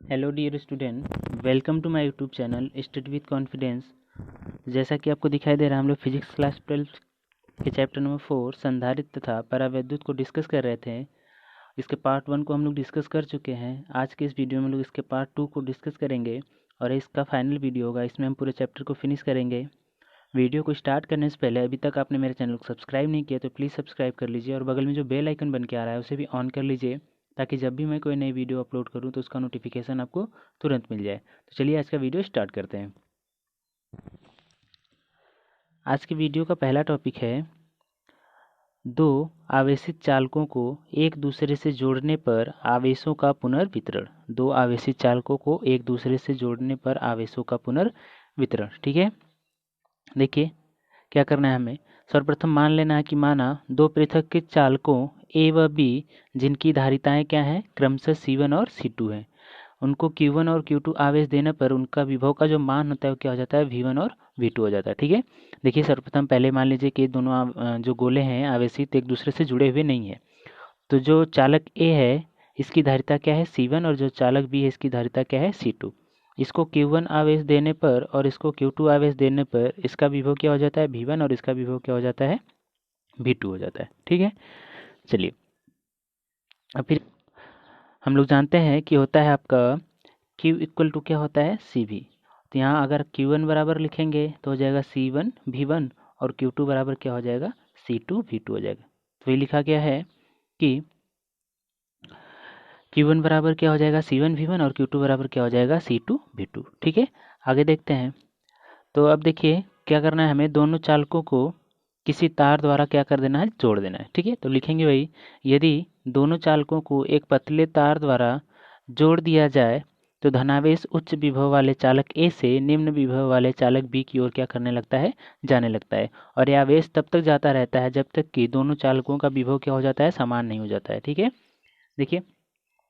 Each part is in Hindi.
Hello dear student, welcome to my YouTube channel study with confidence. जैसा कि आपको दिखाई दे रहा है, हम लोग फिजिक्स क्लास 12 के चैप्टर नंबर 4 संधारित्र तथा परावैद्युत को डिस्कस कर रहे थे। इसके पार्ट 1 को हम लोग डिस्कस कर चुके हैं। आज के इस वीडियो में हम लोग इसके पार्ट 2 को डिस्कस करेंगे और इसका फाइनल वीडियो होगा। इसमें हम पूरे चैप्टर को फिनिश करेंगे। वीडियो को स्टार्ट करने से पहले अभी तक आपने मेरे चैनल को सब्सक्राइब नहीं किया तो प्लीज़ सब्सक्राइब कर लीजिए और बगल में जो बेल आइकन बन के आ रहा है उसे भी ऑन कर लीजिए, ताकि जब भी मैं कोई नई वीडियो अपलोड करूं तो उसका नोटिफिकेशन आपको तुरंत मिल जाए। तो चलिए आज का वीडियो स्टार्ट करते हैं। आज की वीडियो का पहला टॉपिक है दो आवेशित चालकों को एक दूसरे से जोड़ने पर आवेशों का पुनर्वितरण। दो आवेशित चालकों को एक दूसरे से जोड़ने पर आवेशों का पुनर्वितरण। ठीक है, देखिए क्या करना है हमें। सर्वप्रथम मान लेना है कि माना दो पृथक के चालकों ए व बी जिनकी धारिताएं क्या हैं, क्रमशः C1 और C2 हैं। उनको Q1 और Q2 आवेश देने पर उनका विभव का जो मान होता है वो क्या हो जाता है, V1 और V2 हो जाता है। ठीक है, देखिए सर्वप्रथम पहले मान लीजिए कि दोनों जो गोले हैं आवेशित एक दूसरे से जुड़े हुए नहीं है। तो जो चालक ए है इसकी धारिता क्या है, C1, और जो चालक बी है इसकी धारिता क्या है, C2। इसको Q1 आवेश देने पर और इसको Q2 आवेश देने पर इसका विभव क्या हो जाता है, V1, और इसका विभव क्या हो जाता है, V2 हो जाता है। ठीक है, चलिए अब फिर हम लोग जानते हैं कि होता है आपका Q इक्वल टू क्या होता है, CV। तो यहाँ अगर Q1 बराबर लिखेंगे तो हो जाएगा C1 V1 और Q2 बराबर क्या हो जाएगा, C2 V2 हो जाएगा। तो ये लिखा गया है कि Q1 बराबर क्या हो जाएगा, C1 V1 और Q2 बराबर क्या हो जाएगा, C2 V2। ठीक है, आगे देखते हैं। तो अब देखिए क्या करना है हमें, दोनों चालकों को किसी तार द्वारा क्या कर देना है, जोड़ देना है। ठीक है, तो लिखेंगे भाई यदि दोनों चालकों को एक पतले तार द्वारा जोड़ दिया जाए तो धनावेश उच्च विभव वाले चालक ए से निम्न विभव वाले चालक बी की ओर क्या करने लगता है, जाने लगता है। और यह आवेश तब तक जाता रहता है जब तक कि दोनों चालकों का विभव क्या हो जाता है, समान नहीं हो जाता है। ठीक है, देखिए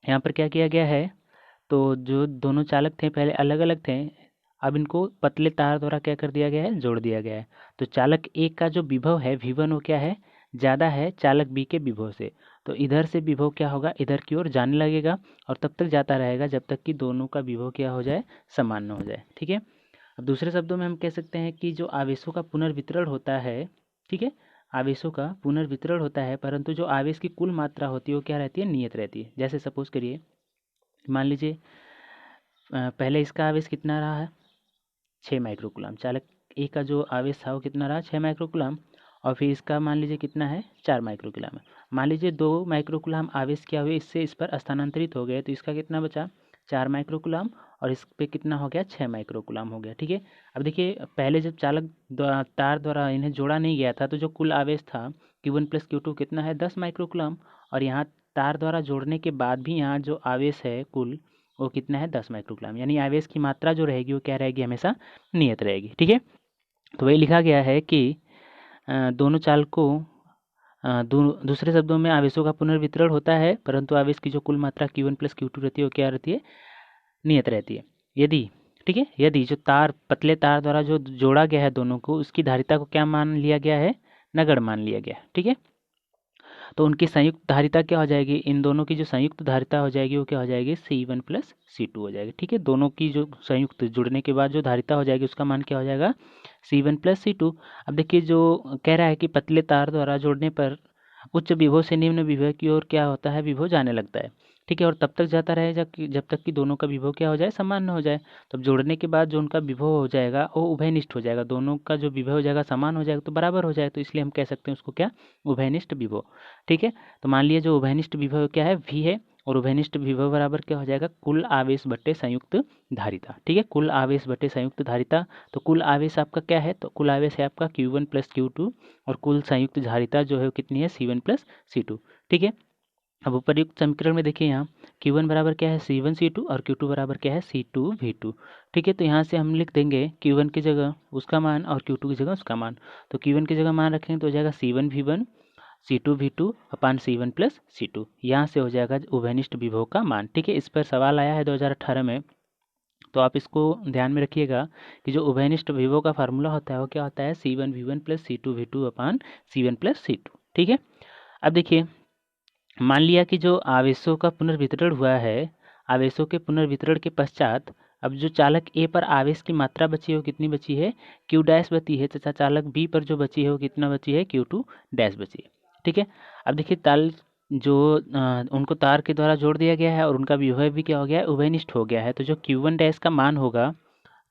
यहाँ पर क्या किया गया है, तो जो दोनों चालक थे पहले अलग अलग थे, अब इनको पतले तार द्वारा क्या कर दिया गया है, जोड़ दिया गया है। तो चालक ए का जो विभव है V1 वो क्या है, ज़्यादा है चालक बी के विभव से। तो इधर से विभव क्या होगा, इधर की ओर जाने लगेगा और तब तक जाता रहेगा जब तक कि दोनों का विभव क्या हो जाए, समान न हो जाए। ठीक है, अब दूसरे शब्दों में हम कह सकते हैं कि जो आवेशों का पुनर्वितरण होता है, ठीक है, आवेशों का पुनर्वितरण होता है, परंतु जो आवेश की कुल मात्रा होती है वो क्या रहती है, नियत रहती है। जैसे सपोज करिए, मान लीजिए पहले इसका आवेश कितना रहा है, 6 माइक्रोकुलाम। चालक ए का जो आवेश था वो कितना रहा, 6 माइक्रोकुलाम। और फिर इसका मान लीजिए कितना है, 4 माइक्रोकुलाम है। मान लीजिए 2 माइक्रोकुलाम आवेश क्या हुए, इससे इस पर स्थानांतरित हो गए, तो इसका कितना बचा, 4 माइक्रोकुलाम, और इस पे कितना हो गया, 6 माइक्रोकुलाम हो गया। ठीक है, अब देखिए पहले जब चालक तार द्वारा इन्हें जोड़ा नहीं गया था तो जो कुल आवेश था Q1 प्लस Q2 कितना है, 10 माइक्रोकुलाम। और यहाँ तार द्वारा जोड़ने के बाद भी यहाँ जो आवेश है कुल वो कितना है, 10 माइक्रोकुलाम। यानी आवेश की मात्रा जो रहेगी वो क्या रहेगी, हमेशा नियत रहेगी। ठीक है, तो वही लिखा गया है कि दोनों चालकों दूसरे शब्दों में आवेशों का पुनर्वितरण होता है, परंतु आवेश की जो कुल मात्रा Q1 प्लस Q2 रहती है वो क्या रहती है, नियत रहती है। यदि, ठीक है, यदि जो तार पतले तार द्वारा जो जोड़ा गया है दोनों को, उसकी धारिता को क्या मान लिया गया है, नगण्य मान लिया गया है। ठीक है, तो उनकी संयुक्त धारिता क्या हो जाएगी, इन दोनों की जो संयुक्त धारिता हो जाएगी वो क्या हो जाएगी, C1 प्लस C2 हो जाएगी। ठीक है, दोनों की जो संयुक्त जुड़ने के बाद जो धारिता हो जाएगी उसका मान क्या हो जाएगा, C1 प्लस C2। अब देखिए जो कह रहा है कि पतले तार द्वारा जोड़ने पर उच्च विभव से निम्न विभव की ओर क्या होता है, विभव जाने लगता है। ठीक है, और तब तक जाता रहेगा जब तक कि दोनों का विभव क्या हो जाए, समान न हो जाए। तब जोड़ने के बाद जो उनका विभव हो जाएगा वो उभयनिष्ठ हो जाएगा, दोनों का जो विभव हो जाएगा समान हो जाएगा, तो बराबर हो जाए, तो इसलिए हम कह सकते हैं उसको क्या, उभयनिष्ठ विभव। ठीक है, तो मान लिया जो उभयनिष्ठ विभव क्या है, V है, और उभयनिष्ठ विभव बराबर क्या हो जाएगा, कुल आवेश बट्टे संयुक्त धारिता। ठीक है, कुल आवेश बट्टे संयुक्त धारिता। तो कुल आवेश आपका क्या है, तो कुल आवेश है आपका Q1 प्लस Q2, और कुल संयुक्त धारिता जो है वो कितनी है, C1 प्लस C2। ठीक है, अब उपर्युक्त समीकरण में देखिए यहाँ Q1 बराबर क्या है, C1 C2, और Q2 बराबर क्या है, C2 V2। ठीक है, तो यहाँ से हम लिख देंगे Q1 की जगह उसका मान और Q2 की जगह उसका मान। तो Q1 की जगह मान रखेंगे तो हो जाएगा C1 V1 C2 V2 upon C1 plus C2। यहाँ से हो जाएगा उभयनिष्ठ विभव का मान। ठीक है, इस पर सवाल आया है 2018 में, तो आप इसको ध्यान में रखिएगा कि जो उभयनिष्ठ विभव का फार्मूला होता है वो क्या होता है, C1 V1 plus C2 V2 upon C1 plus C2। ठीक है, अब देखिए मान लिया कि जो आवेशों का पुनर्वितरण हुआ है, आवेशों के पुनर्वितरण के पश्चात अब जो चालक ए पर आवेश की मात्रा बची है वो कितनी बची है, क्यू डैश बची है, तथा चालक बी पर जो बची है वो कितना बची है, क्यू टू डैश बची है। ठीक है, अब देखिए ताल जो उनको तार के द्वारा जोड़ दिया गया है और उनका विभव भी क्या हो गया है, उभयनिष्ठ हो गया है। तो जो Q1 डैश का मान होगा,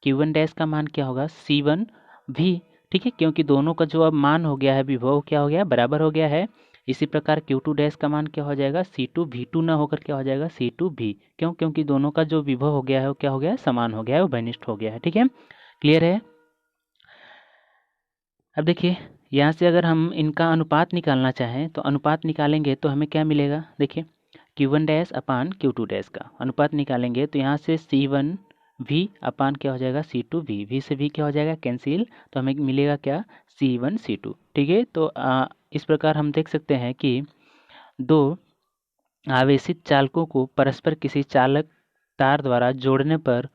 Q1 डैश का मान क्या होगा, C1 भी। ठीक है, क्योंकि दोनों का जो अब मान हो गया है, विभव क्या हो गया, बराबर हो गया है। इसी प्रकार Q2 डैश का मान क्या हो जाएगा, C2 V2 ना होकर क्या हो जाएगा, C2 V। क्यों, क्योंकि दोनों का जो विभव हो गया है वो क्या हो गया है, समान हो गया है, उभयनिष्ठ हो गया है। ठीक है, क्लियर है। अब देखिए यहाँ से अगर हम इनका अनुपात निकालना चाहें तो अनुपात निकालेंगे तो हमें क्या मिलेगा, देखिए Q1 डैश अपान Q2 डैश का अनुपात निकालेंगे तो यहाँ से C1 V अपान क्या हो जाएगा, C2 V। V से V क्या हो जाएगा, कैंसिल, तो हमें मिलेगा क्या, C1 C2। ठीक है, तो इस प्रकार हम देख सकते हैं कि दो आवेशित चालकों को परस्पर किसी चालक तार द्वारा जोड़ने पर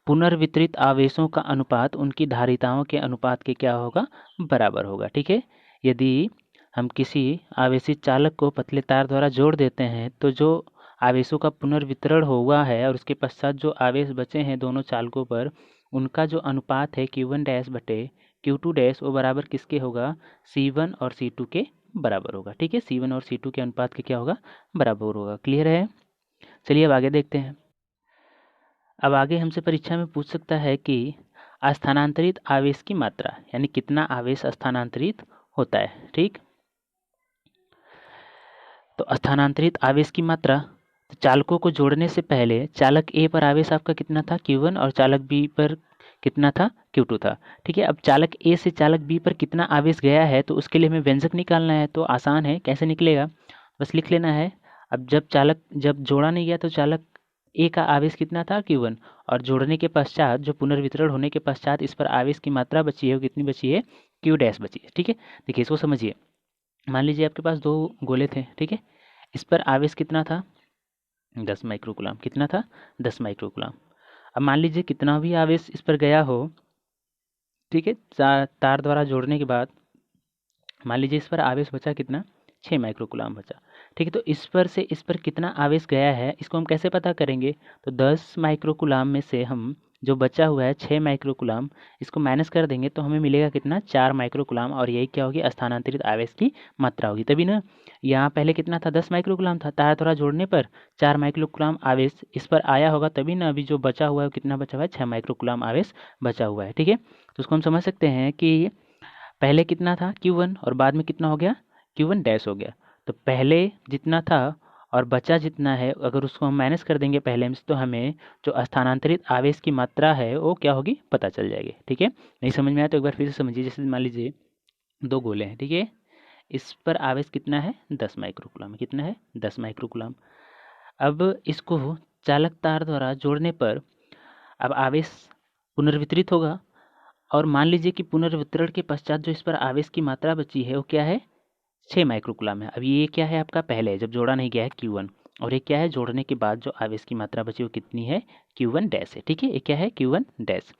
पुनर्वितरित आवेशों का अनुपात उनकी धारिताओं के अनुपात के क्या होगा, बराबर होगा। ठीक है, यदि हम किसी आवेशित चालक को पतले तार द्वारा जोड़ देते हैं तो जो आवेशों का पुनर्वितरण हुआ है और उसके पश्चात जो आवेश बचे हैं दोनों चालकों पर, उनका जो अनुपात है Q1 डैश बटे Q2 डैश वो बराबर किसके होगा, C1 और C2 के बराबर होगा। ठीक है, C1 और C2 के अनुपात के क्या होगा, बराबर होगा। क्लियर है। चलिए अब आगे देखते हैं। अब आगे हमसे परीक्षा में पूछ सकता है कि स्थानांतरित आवेश की मात्रा, यानी कितना आवेश स्थानांतरित होता है। ठीक, तो स्थानांतरित आवेश की मात्रा, तो चालकों को जोड़ने से पहले चालक ए पर आवेश आपका कितना था, Q1, और चालक बी पर कितना था, Q2 था। ठीक है, अब चालक ए से चालक बी पर कितना आवेश गया है तो उसके लिए हमें व्यंजक निकालना है। तो आसान है, कैसे निकलेगा, बस लिख लेना है। अब जब जोड़ा नहीं गया तो चालक ए का आवेश कितना था, Q1, और जोड़ने के पश्चात जो पुनर्वितरण होने के पश्चात इस पर आवेश की मात्रा बची है वो कितनी बची है, Q डैश बची है। ठीक है, देखिए इसको समझिए। मान लीजिए आपके पास दो गोले थे। ठीक है, इस पर आवेश कितना था, 10 माइक्रोकुलाम। कितना था, 10 माइक्रोकुलाम। अब मान लीजिए कितना भी आवेश इस पर गया हो, ठीक है, तार द्वारा जोड़ने के बाद मान लीजिए इस पर आवेश बचा कितना, 6 माइक्रोकुलाम बचा। ठीक है, तो इस पर से इस पर कितना आवेश गया है इसको हम कैसे पता करेंगे, तो 10 माइक्रोकुलाम में से हम जो बचा हुआ है 6 माइक्रोकुलाम, इसको माइनस कर देंगे तो हमें मिलेगा कितना, 4 माइक्रोकुलाम। और यही क्या होगी, स्थानांतरित आवेश की मात्रा होगी। तभी ना, यहाँ पहले कितना था, 10 माइक्रोकुलाम था, तार द्वारा जोड़ने पर 4 माइक्रोकुलाम आवेश इस पर आया होगा, तभी ना अभी जो बचा हुआ है कितना बचा हुआ है, 6 माइक्रोकुलाम आवेश बचा हुआ है। ठीक है, तो उसको हम समझ सकते हैं कि पहले कितना था, Q1, और बाद में कितना हो गया, Q1 डैश हो गया। तो पहले जितना था और बचा जितना है, अगर उसको हम माइनस कर देंगे पहले में से, तो हमें जो स्थानांतरित आवेश की मात्रा है वो क्या होगी, पता चल जाएगी। ठीक है, नहीं समझ में आया तो एक बार फिर से समझिए। जैसे मान लीजिए दो गोले हैं, ठीक है, इस पर आवेश कितना है, 10 माइक्रोकुलाम। कितना है, 10 माइक्रोकुलाम। अब इसको चालक तार द्वारा जोड़ने पर अब आवेश पुनर्वितरित होगा, और मान लीजिए कि पुनर्वितरण के पश्चात जो इस पर आवेश की मात्रा बची है वो क्या है, 6 माइक्रोकुलाम है। अब ये क्या है आपका, पहले जब जोड़ा नहीं गया है, Q1, और ये क्या है, जोड़ने के बाद जो आवेश की मात्रा बची वो कितनी है, Q1 डैश है। ठीक है, ये क्या है, Q1 डैश।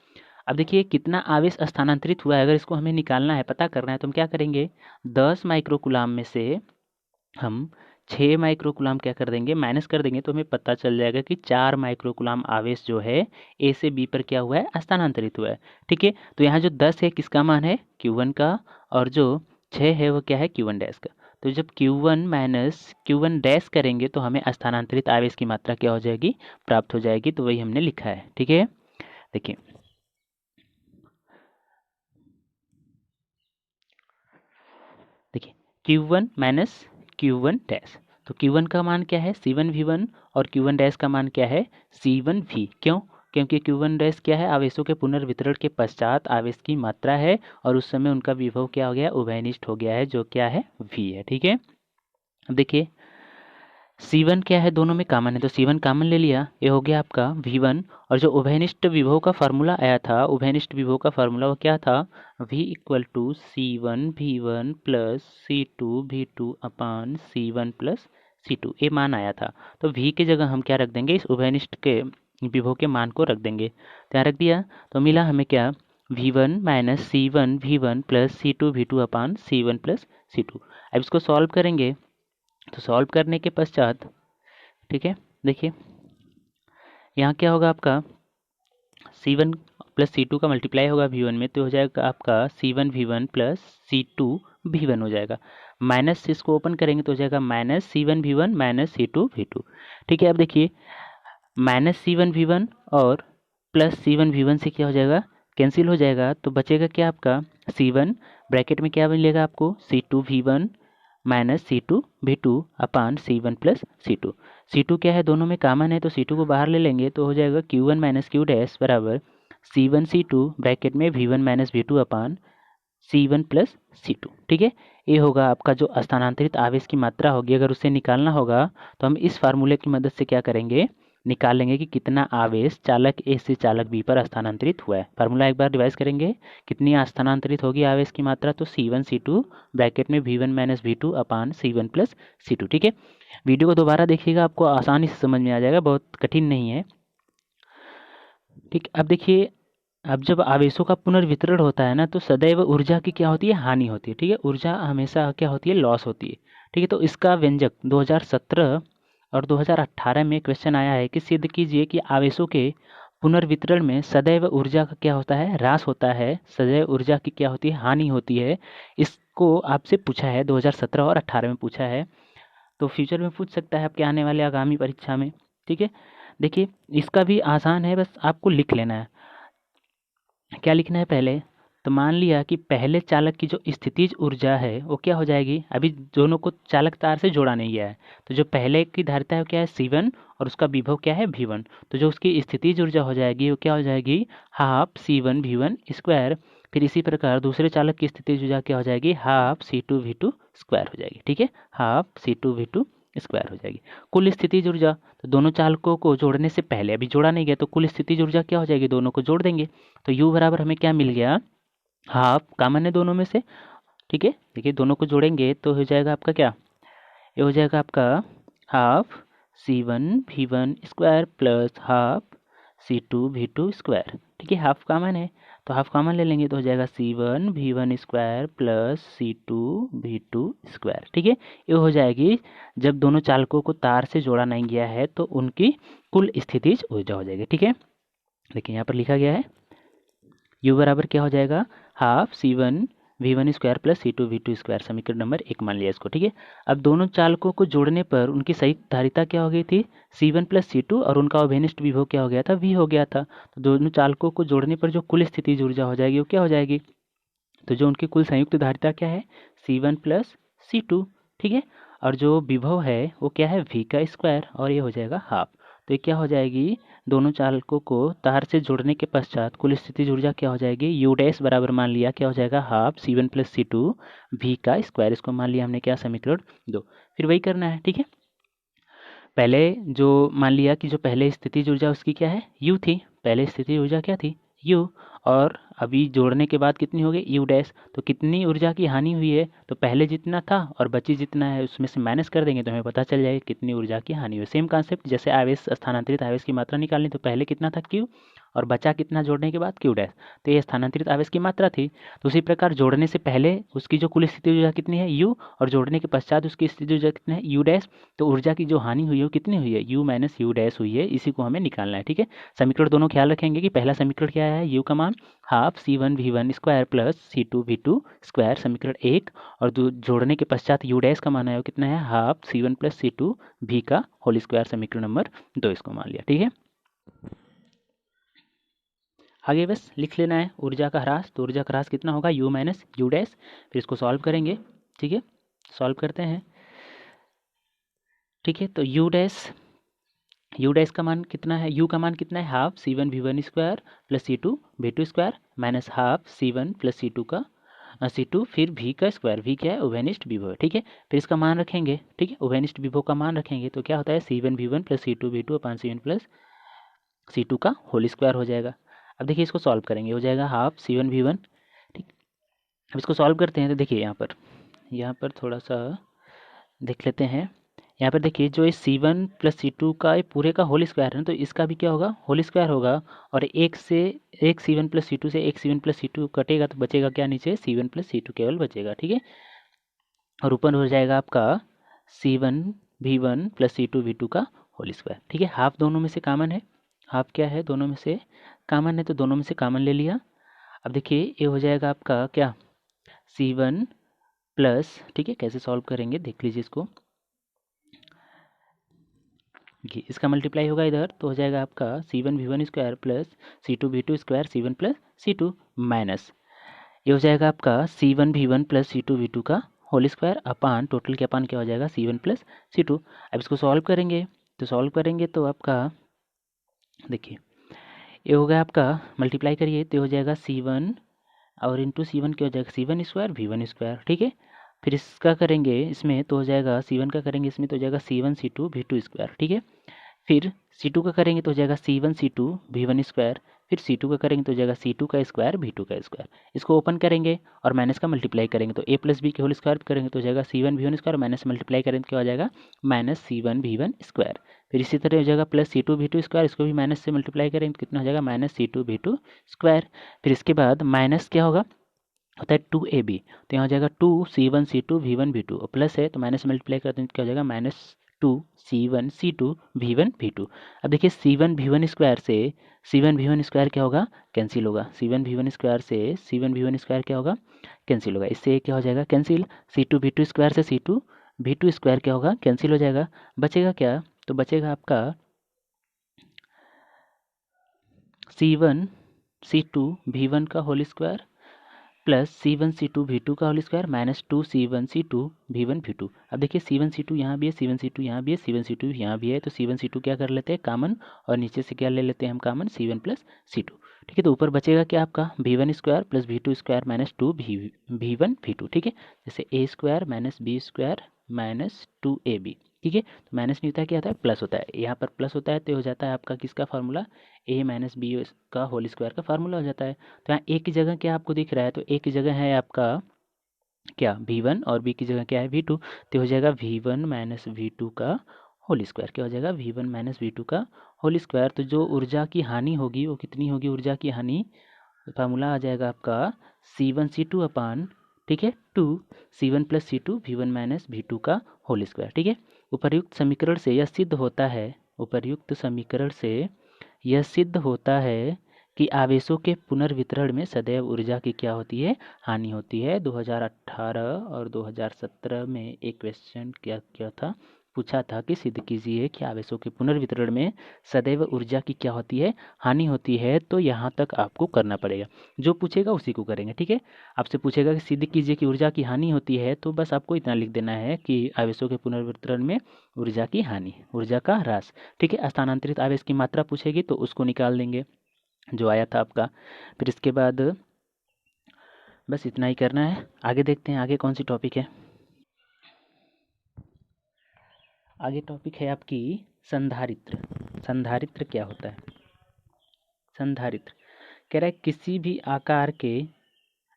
अब देखिए कितना आवेश स्थानांतरित हुआ है, अगर इसको हमें निकालना है, पता करना है, तो हम क्या करेंगे, 10 माइक्रोकुलाम में से हम 6 माइक्रोकुलाम क्या कर देंगे, माइनस कर देंगे, तो हमें पता चल जाएगा कि 4 माइक्रोकुलाम आवेश जो है ए से बी पर क्या हुआ है, स्थानांतरित हुआ है। ठीक है, तो यहाँ जो 10 है किसका मान है, Q1 का, और जो 6 है वो क्या है, Q1 डैश का। तो जब Q1 माइनस Q1 डैश करेंगे तो हमें स्थानांतरित आवेश की मात्रा क्या हो जाएगी, प्राप्त हो जाएगी। तो वही हमने लिखा है। ठीक है, देखिए देखिए Q1 माइनस Q1 डैश, तो Q1 का मान क्या है, C1 V1, और Q1 डैश का मान क्या है, C1 V। क्यों, क्योंकि Q1 डैश क्या है, आवेशों के पुनर्वितरण के पश्चात आवेश की मात्रा है, और उस समय उनका विभव क्या हो गया, उभयनिष्ठ हो गया है, जो क्या है, V है। ठीक है, अब देखिए C1 क्या है, दोनों में कॉमन है, तो C1 कॉमन ले लिया, ये हो गया आपका V1। और जो उभयनिष्ठ विभव का फार्मूला आया था, उभयनिष्ठ विभव का फार्मूला वो क्या था, V equal to C1 V1 plus C2 V2 upon C1 plus C2, ये मान आया था। तो V की जगह हम क्या रख देंगे, इस उभयनिष्ठ के विभव के मान को रख देंगे। तो यहाँ रख दिया, तो मिला हमें क्या, V1 minus C1 V1 plus C2 V2 upon C1 plus C2। अब इसको सॉल्व करेंगे, तो सॉल्व करने के पश्चात, ठीक है, देखिए यहाँ क्या होगा आपका C1 प्लस C2 का मल्टीप्लाई होगा V1 में, तो हो जाएगा आपका C1 V1 plus C2 V1 हो जाएगा। माइनस से इसको ओपन करेंगे तो हो जाएगा minus C1 V1 minus C2 V2। ठीक है, अब देखिए माइनस C1 V1 और प्लस C1 V1 से क्या हो जाएगा, कैंसिल हो जाएगा, तो बचेगा क्या आपका C1 ब्रैकेट में क्या मिलेगा आपको C2 V1 minus C2 V2 upon C1 plus C2। C2 क्या है, दोनों में कॉमन है, तो C2 को बाहर ले लेंगे तो हो जाएगा Q1 माइनस Q डैश बराबर C1 C2 ब्रैकेट में V1 minus V2 upon C1 plus C2। ठीक है, ये होगा आपका जो स्थानांतरित आवेश की मात्रा होगी। अगर उसे निकालना होगा तो हम इस फार्मूले की मदद से क्या करेंगे, निकाल लेंगे कि कितना आवेश चालक ए से चालक बी पर स्थानांतरित हुआ है। फार्मूला एक बार रिवाइज करेंगे, कितनी स्थानांतरित होगी आवेश की मात्रा, तो C1 C2 ब्रैकेट में V1 minus V2 upon C1 plus C2। ठीक है, वीडियो को दोबारा देखिएगा, आपको आसानी से समझ में आ जाएगा, बहुत कठिन नहीं है। ठीक, अब देखिए, अब जब आवेशों का पुनर्वितरण होता है ना, तो सदैव ऊर्जा की क्या होती है, हानि होती है। ठीक है, ऊर्जा हमेशा क्या होती है, लॉस होती है। ठीक है, तो इसका व्यंजक 2017 और 2018 में क्वेश्चन आया है कि सिद्ध कीजिए कि आवेशों के पुनर्वितरण में सदैव ऊर्जा का क्या होता है, ह्रास होता है, सदैव ऊर्जा की क्या होती है, हानि होती है। इसको आपसे पूछा है 2017 और 18 में पूछा है, तो फ्यूचर में पूछ सकता है आपके आने वाले आगामी परीक्षा में। ठीक है, देखिए इसका भी आसान है, बस आपको लिख लेना है। क्या लिखना है पहले, तो मान लिया कि पहले चालक की जो स्थितिज ऊर्जा है वो क्या हो जाएगी, अभी दोनों को चालक तार से जोड़ा नहीं गया है, तो जो पहले की धारिता है वो क्या है C1 और उसका विभव क्या है V1, तो जो उसकी स्थितिज ऊर्जा हो जाएगी वो क्या हो जाएगी हाफ C1 V1 स्क्वायर। फिर इसी प्रकार दूसरे चालक की स्थितिज ऊर्जा क्या हो जाएगी हाफ C2 V2 स्क्वायर हो जाएगी। ठीक है, हाफ C2 V2 स्क्वायर हो जाएगी। कुल स्थितिज ऊर्जा, तो दोनों चालकों को जोड़ने से पहले, अभी जोड़ा नहीं गया, तो कुल स्थितिज ऊर्जा क्या हो जाएगी, दोनों को जोड़ देंगे, तो U बराबर हमें क्या मिल गया, हाफ कॉमन है दोनों में से। ठीक है, देखिए दोनों को जोड़ेंगे तो हो जाएगा आपका क्या, ये हो जाएगा आपका half C1 V1 square plus half C2 V2 square. ठीक है, हाफ कॉमन है तो हाफ कॉमन ले लेंगे तो हो जाएगा C1 V1 square plus C2 V2 square. ठीक है, ये हो जाएगी जब दोनों चालकों को तार से जोड़ा नहीं गया है तो उनकी कुल स्थितिज ऊर्जा हो जाएगी। ठीक है, देखिए यहाँ पर लिखा गया है U बराबर क्या हो जाएगा half C1 V1 square plus C2 V2 square, समीकरण नंबर 1 मान लिया इसको। ठीक है, अब दोनों चालकों को जोड़ने पर उनकी संयुक्त धारिता क्या हो गई थी C1 प्लस C2 और उनका अभिनिष्ट विभव क्या हो गया था V हो गया था। तो दोनों चालकों को जोड़ने पर जो कुल स्थितिज ऊर्जा हो जाएगी वो क्या हो जाएगी, तो जो उनकी कुल संयुक्त धारिता क्या है C1 प्लस C2। ठीक है, और जो विभव है वो क्या है V का स्क्वायर और ये हो जाएगा हाफ। तो ये क्या हो जाएगी, दोनों चालकों को तार से जोड़ने के पश्चात कुल स्थितिज ऊर्जा क्या हो जाएगी U डैश बराबर मान लिया क्या हो जाएगा half C1 plus C2 V का स्क्वायर, इसको मान लिया हमने क्या समीकरण 2। फिर वही करना है। ठीक है, पहले जो मान लिया कि जो पहले स्थितिज ऊर्जा उसकी क्या है U थी, पहले स्थितिज ऊर्जा क्या थी U, और अभी जोड़ने के बाद कितनी हो गई U डैश, तो कितनी ऊर्जा की हानि हुई है, तो पहले जितना था और बची जितना है उसमें से माइनस कर देंगे तो हमें पता चल जाएगा कितनी ऊर्जा की हानि हुई। सेम कॉन्सेप्ट, जैसे आवेश स्थानांतरित आवेश की मात्रा निकालनी, तो पहले कितना था Q और बचा कितना जोड़ने के बाद Q डैश, तो ये स्थानांतरित आवेश की मात्रा थी। तो उसी प्रकार जोड़ने से पहले उसकी जो कुल स्थितिज ऊर्जा कितनी है U, और जोड़ने के पश्चात उसकी स्थितिज ऊर्जा कितनी है U डैश, तो ऊर्जा की जो हानि हुई है वो कितनी हुई है U माइनस U डैश हुई है, इसी को हमें निकालना है। ठीक है, समीकरण दोनों ख्याल रखेंगे कि पहला समीकरण क्या है U का मान half C1 V1 square plus C2 V2 square, समीकरण 1, और जोड़ने के पश्चात U डैश का मान है वो कितना है half C1 plus C2 V का होल स्क्वायर, समीकरण नंबर 2 इसको मान लिया। ठीक है, आगे बस लिख लेना है ऊर्जा का ह्रास, तो ऊर्जा का ह्रास कितना होगा U माइनस U डैश, फिर इसको सॉल्व करेंगे। ठीक है, सॉल्व करते हैं। ठीक है, तो U डैश का मान कितना है, U का मान कितना है half C1 V1 square plus C2 V2 square minus half C1 plus C2 का C2 फिर V का स्क्वायर, V क्या है उभयनिष्ठ विभव है। ठीक है, फिर इसका मान रखेंगे। ठीक है, उभयनिष्ठ विभव का मान रखेंगे तो क्या होता है C1 V1 plus C2 V2 upon C1 plus C2 का होल स्क्वायर हो जाएगा। अब देखिए इसको सॉल्व करेंगे, हो जाएगा हाफ C1 V1। ठीक, अब इसको सॉल्व करते हैं तो देखिए यहाँ पर थोड़ा सा देख लेते हैं। यहाँ पर देखिए जो इस C1 प्लस C2 का ये पूरे का होल स्क्वायर है ना, तो इसका भी क्या होगा होल स्क्वायर होगा, और एक C1 प्लस C2 से एक C1 प्लस C2 कटेगा तो बचेगा क्या नीचे C1 प्लस C2 केवल बचेगा। ठीक है, और ऊपर हो जाएगा आपका C1 V1 plus C2 V2 का होल स्क्वायर। ठीक है, हाफ दोनों में से कॉमन है, हाफ क्या है, दोनों में से कॉमन है तो दोनों में से कॉमन ले लिया। अब देखिए ये हो जाएगा आपका क्या, C1 प्लस, ठीक है कैसे सॉल्व करेंगे देख लीजिए इसको, देखिए इसका मल्टीप्लाई होगा इधर तो हो जाएगा आपका C1 V1 square plus C2 V2 square C1 plus C2 minus ये हो जाएगा आपका C1 V1 plus C2 V2 का होल स्क्वायर अपान टोटल के अपान क्या हो जाएगा C1 प्लस C2। अब इसको सॉल्व करेंगे तो आपका देखिए ये हो गया आपका, मल्टीप्लाई करिए तो हो जाएगा C1 और इंटू C1 क्या हो जाएगा C1 स्क्वायर V1 स्क्वायर, ठीक है। फिर इसका करेंगे इसमें तो हो जाएगा C1 का करेंगे इसमें तो हो जाएगा C1 C2 V2 स्क्वायर, ठीक है। फिर C2 का करेंगे तो हो जाएगा C1 C2 V1 स्क्वायर, फिर C2 का करेंगे तो हो जाएगा C2 का स्क्वायर V2 का स्क्वायर। इसको ओपन करेंगे और माइनस का मल्टीप्लाई करेंगे तो A प्लस बी के होल स्क्वायर करेंगे तो हो जाएगा C1 V1 square, minus multiply करेंगे तो क्या हो जाएगा माइनस C1 V1 स्क्वायर। फिर इसी तरह हो जाएगा प्लस C2 V2 स्क्वायर, इसको भी माइनस से मल्टीप्लाई करेंगे तो कितना हो जाएगा माइनस C2 V2 स्क्वायर। फिर इसके बाद माइनस क्या होगा, होता है 2AB तो यहाँ हो जाएगा 2C1 C2 V1 V2 और प्लस है तो माइनस मल्टीप्लाई करते हैं तो क्या हो जाएगा minus 2C1 C2 V1 V2। अब देखिए C1 V1 स्क्वायर से C1 V1 स्क्वायर क्या होगा कैंसिल होगा, C1 V1 स्क्वायर से C1 V1 स्क्वायर क्या होगा कैंसिल होगा, इससे क्या हो जाएगा कैंसिल, C2 V2 स्क्वायर से C2 V2 स्क्वायर क्या होगा कैंसिल हो जाएगा। बचेगा क्या, तो बचेगा आपका C1 C2 V1 का whole square plus C1 C2 V2 का whole square minus 2C1 C2 V1 V2। अब देखिए C1 C2 यहाँ भी है, C1 C2 यहाँ भी है, C1 C2 यहाँ भी है तो C1 C2 क्या कर लेते हैं कॉमन और नीचे से क्या ले लेते हैं हम कॉमन C1 प्लस C2, ठीक है। तो ऊपर बचेगा क्या आपका V1 square plus V2 square minus 2V1 V2, ठीक है। जैसे A square minus B square minus 2AB, ठीक है। तो माइनस नहीं होता है क्या आता है प्लस होता है, यहाँ पर प्लस होता है तो हो जाता है आपका किसका फार्मूला A माइनस बी का होल स्क्वायर का फार्मूला हो जाता है। तो यहाँ ए की जगह क्या आपको दिख रहा है, तो ए की जगह है आपका क्या V1 और बी की जगह क्या है V2 तो हो जाएगा V1 माइनस V2 का होल स्क्वायर, क्या हो जाएगा V1 माइनस V2 का होल स्क्वायर। तो जो ऊर्जा की हानि होगी वो कितनी होगी, ऊर्जा की हानि फार्मूला आ जाएगा आपका C1 C2 अपान, ठीक है 2C1 plus C2 V1 minus V2 का होल स्क्वायर, ठीक है। उपर्युक्त समीकरण से यह सिद्ध होता है, उपर्युक्त समीकरण से यह सिद्ध होता है कि आवेशों के पुनर्वितरण में सदैव ऊर्जा की क्या होती है हानि होती है। 2018 और 2017 में एक क्वेश्चन क्या था पूछा था कि सिद्ध कीजिए कि आवेशों के पुनर्वितरण में सदैव ऊर्जा की क्या होती है हानि होती है। तो यहाँ तक आपको करना पड़ेगा, जो पूछेगा उसी को करेंगे, ठीक है। आपसे पूछेगा कि सिद्ध कीजिए कि ऊर्जा की हानि होती है तो बस आपको इतना लिख देना है कि आवेशों के पुनर्वितरण में ऊर्जा की हानि, ऊर्जा का ह्रास, ठीक है। स्थानांतरित आवेश की मात्रा पूछेगी तो उसको निकाल देंगे जो आया था आपका। फिर इसके बाद बस इतना ही करना है। आगे देखते हैं आगे कौन सी टॉपिक है। आगे टॉपिक है आपकी संधारित्र। संधारित्र क्या होता है, संधारित्र कह रहा है किसी भी आकार के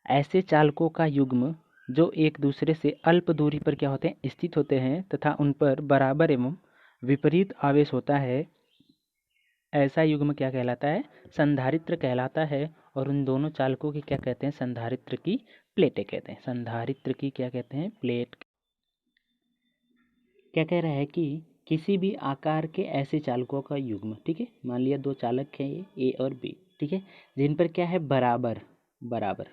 ऐसे चालकों का युग्म जो एक दूसरे से अल्प दूरी पर क्या होते हैं स्थित होते हैं तथा उन पर बराबर एवं विपरीत आवेश होता है, ऐसा युग्म क्या कहलाता है संधारित्र कहलाता है। और उन दोनों चालकों की क्या कहते हैं संधारित्र की प्लेटें कहते हैं, संधारित्र की क्या कहते हैं प्लेट। क्या कह रहा है कि किसी भी आकार के ऐसे चालकों का युग्म, ठीक है, मान लिया दो चालक हैं ये A और B, ठीक है, जिन पर क्या है बराबर बराबर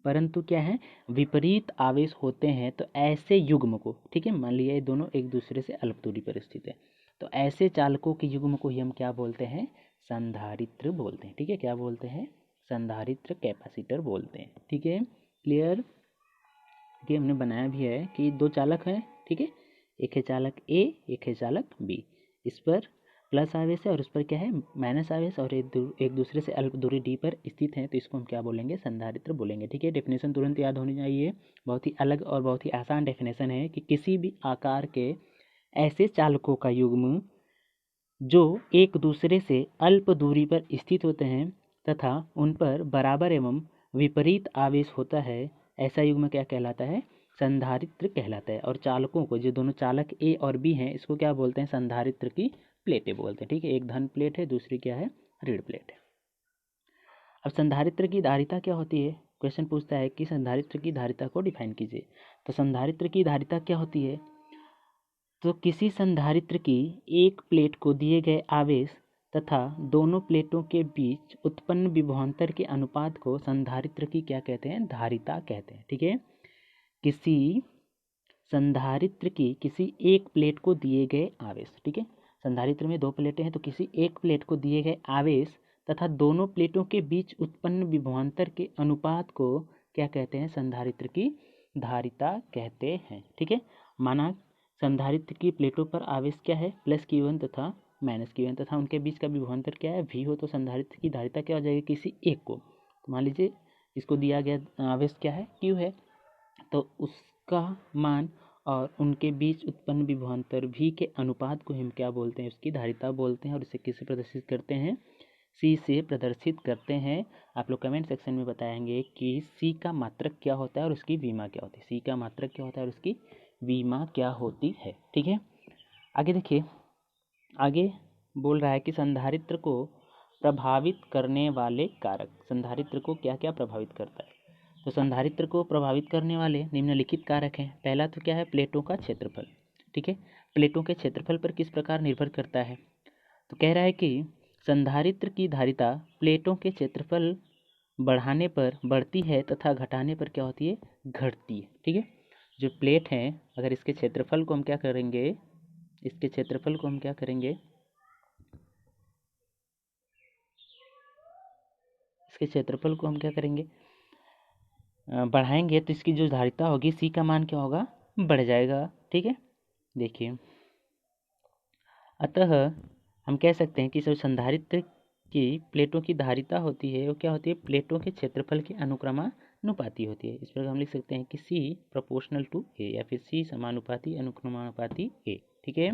परंतु क्या है विपरीत आवेश होते हैं, तो ऐसे युग्म को, ठीक है, मान लिया ये दोनों एक दूसरे से अल्प दूरी पर स्थित है, तो ऐसे चालकों के युग्म को ही हम क्या बोलते हैं संधारित्र बोलते हैं, ठीक है। क्या बोलते हैं संधारित्र कैपेसिटर बोलते हैं, ठीक है। क्लियर, कि हमने बनाया भी है कि दो चालक हैं, ठीक है, एक है चालक A एक है चालक B, इस पर प्लस आवेश है और उस पर क्या है माइनस आवेश और एक दूसरे से अल्प दूरी D पर स्थित हैं, तो इसको हम क्या बोलेंगे संधारित्र बोलेंगे, ठीक है। डेफिनेशन तुरंत याद होनी चाहिए, बहुत ही अलग और बहुत ही आसान डेफिनेशन है कि किसी भी आकार के ऐसे चालकों का युग्म जो एक दूसरे से अल्प दूरी पर स्थित होते हैं तथा उन पर बराबर एवं विपरीत आवेश होता है, ऐसा युग्म क्या कहलाता है संधारित्र कहलाता है। और चालकों को, जो दोनों चालक A और B हैं, इसको क्या बोलते हैं संधारित्र की प्लेटें बोलते हैं, ठीक है। एक धन प्लेट है, दूसरी क्या है ऋण प्लेट है। अब संधारित्र की धारिता क्या होती है, क्वेश्चन पूछता है कि संधारित्र की धारिता को डिफाइन कीजिए। तो संधारित्र की धारिता क्या होती है, तो किसी संधारित्र की एक प्लेट को दिए गए आवेश तथा दोनों प्लेटों के बीच उत्पन्न विभवांतर के अनुपात को संधारित्र की क्या कहते हैं? धारिता कहते हैं। ठीक है, किसी संधारित्र की किसी एक प्लेट को दिए गए आवेश, ठीक है, संधारित्र में दो प्लेटें हैं तो किसी एक प्लेट को दिए गए आवेश तथा दोनों प्लेटों के बीच उत्पन्न विभवांतर के अनुपात को क्या कहते हैं? संधारित्र की धारिता कहते हैं। ठीक है, माना संधारित्र की प्लेटों पर आवेश क्या है? प्लस Q1 तथा माइनस Q1 तथा उनके बीच का विभवांतर क्या है? V हो, तो संधारित्र की धारिता क्या हो जाएगी? किसी एक को, तो मान लीजिए इसको दिया गया आवेश क्या है? Q है, तो उसका मान और उनके बीच उत्पन्न विभवांतर V के अनुपात को हम क्या बोलते हैं? उसकी धारिता बोलते हैं। और इसे किससे प्रदर्शित करते हैं? C से प्रदर्शित करते हैं। आप लोग कमेंट सेक्शन में बताएंगे कि C का मात्रक क्या होता है और उसकी विमा क्या होती है। C का मात्रक क्या होता है और उसकी विमा क्या होती है। ठीक है, आगे देखिए, आगे बोल रहा है कि संधारित्र को प्रभावित करने वाले कारक, संधारित्र को क्या क्या प्रभावित करता है? तो संधारित्र को प्रभावित करने वाले निम्नलिखित कारक हैं। पहला तो क्या है? प्लेटों का क्षेत्रफल। ठीक है, प्लेटों के क्षेत्रफल पर किस प्रकार निर्भर करता है? तो कह रहा है कि संधारित्र की धारिता प्लेटों के क्षेत्रफल बढ़ाने पर बढ़ती है तथा घटाने पर क्या होती है? घटती है। ठीक है, जो प्लेट है, अगर इसके क्षेत्रफल को हम क्या करेंगे? इसके क्षेत्रफल को हम क्या करेंगे? इसके क्षेत्रफल को हम क्या करेंगे? बढ़ाएंगे तो इसकी जो धारिता होगी C का मान क्या होगा? बढ़ जाएगा। ठीक है, देखिए, अतः हम कह सकते हैं कि जो संधारित्र की प्लेटों की धारिता होती है वो क्या होती है? प्लेटों के क्षेत्रफल के अनुक्रमानुपाती होती है। इस प्रकार हम लिख सकते हैं कि C प्रोपोर्शनल टू A या फिर C समानुपाती अनुक्रमानुपाती A। ठीक है,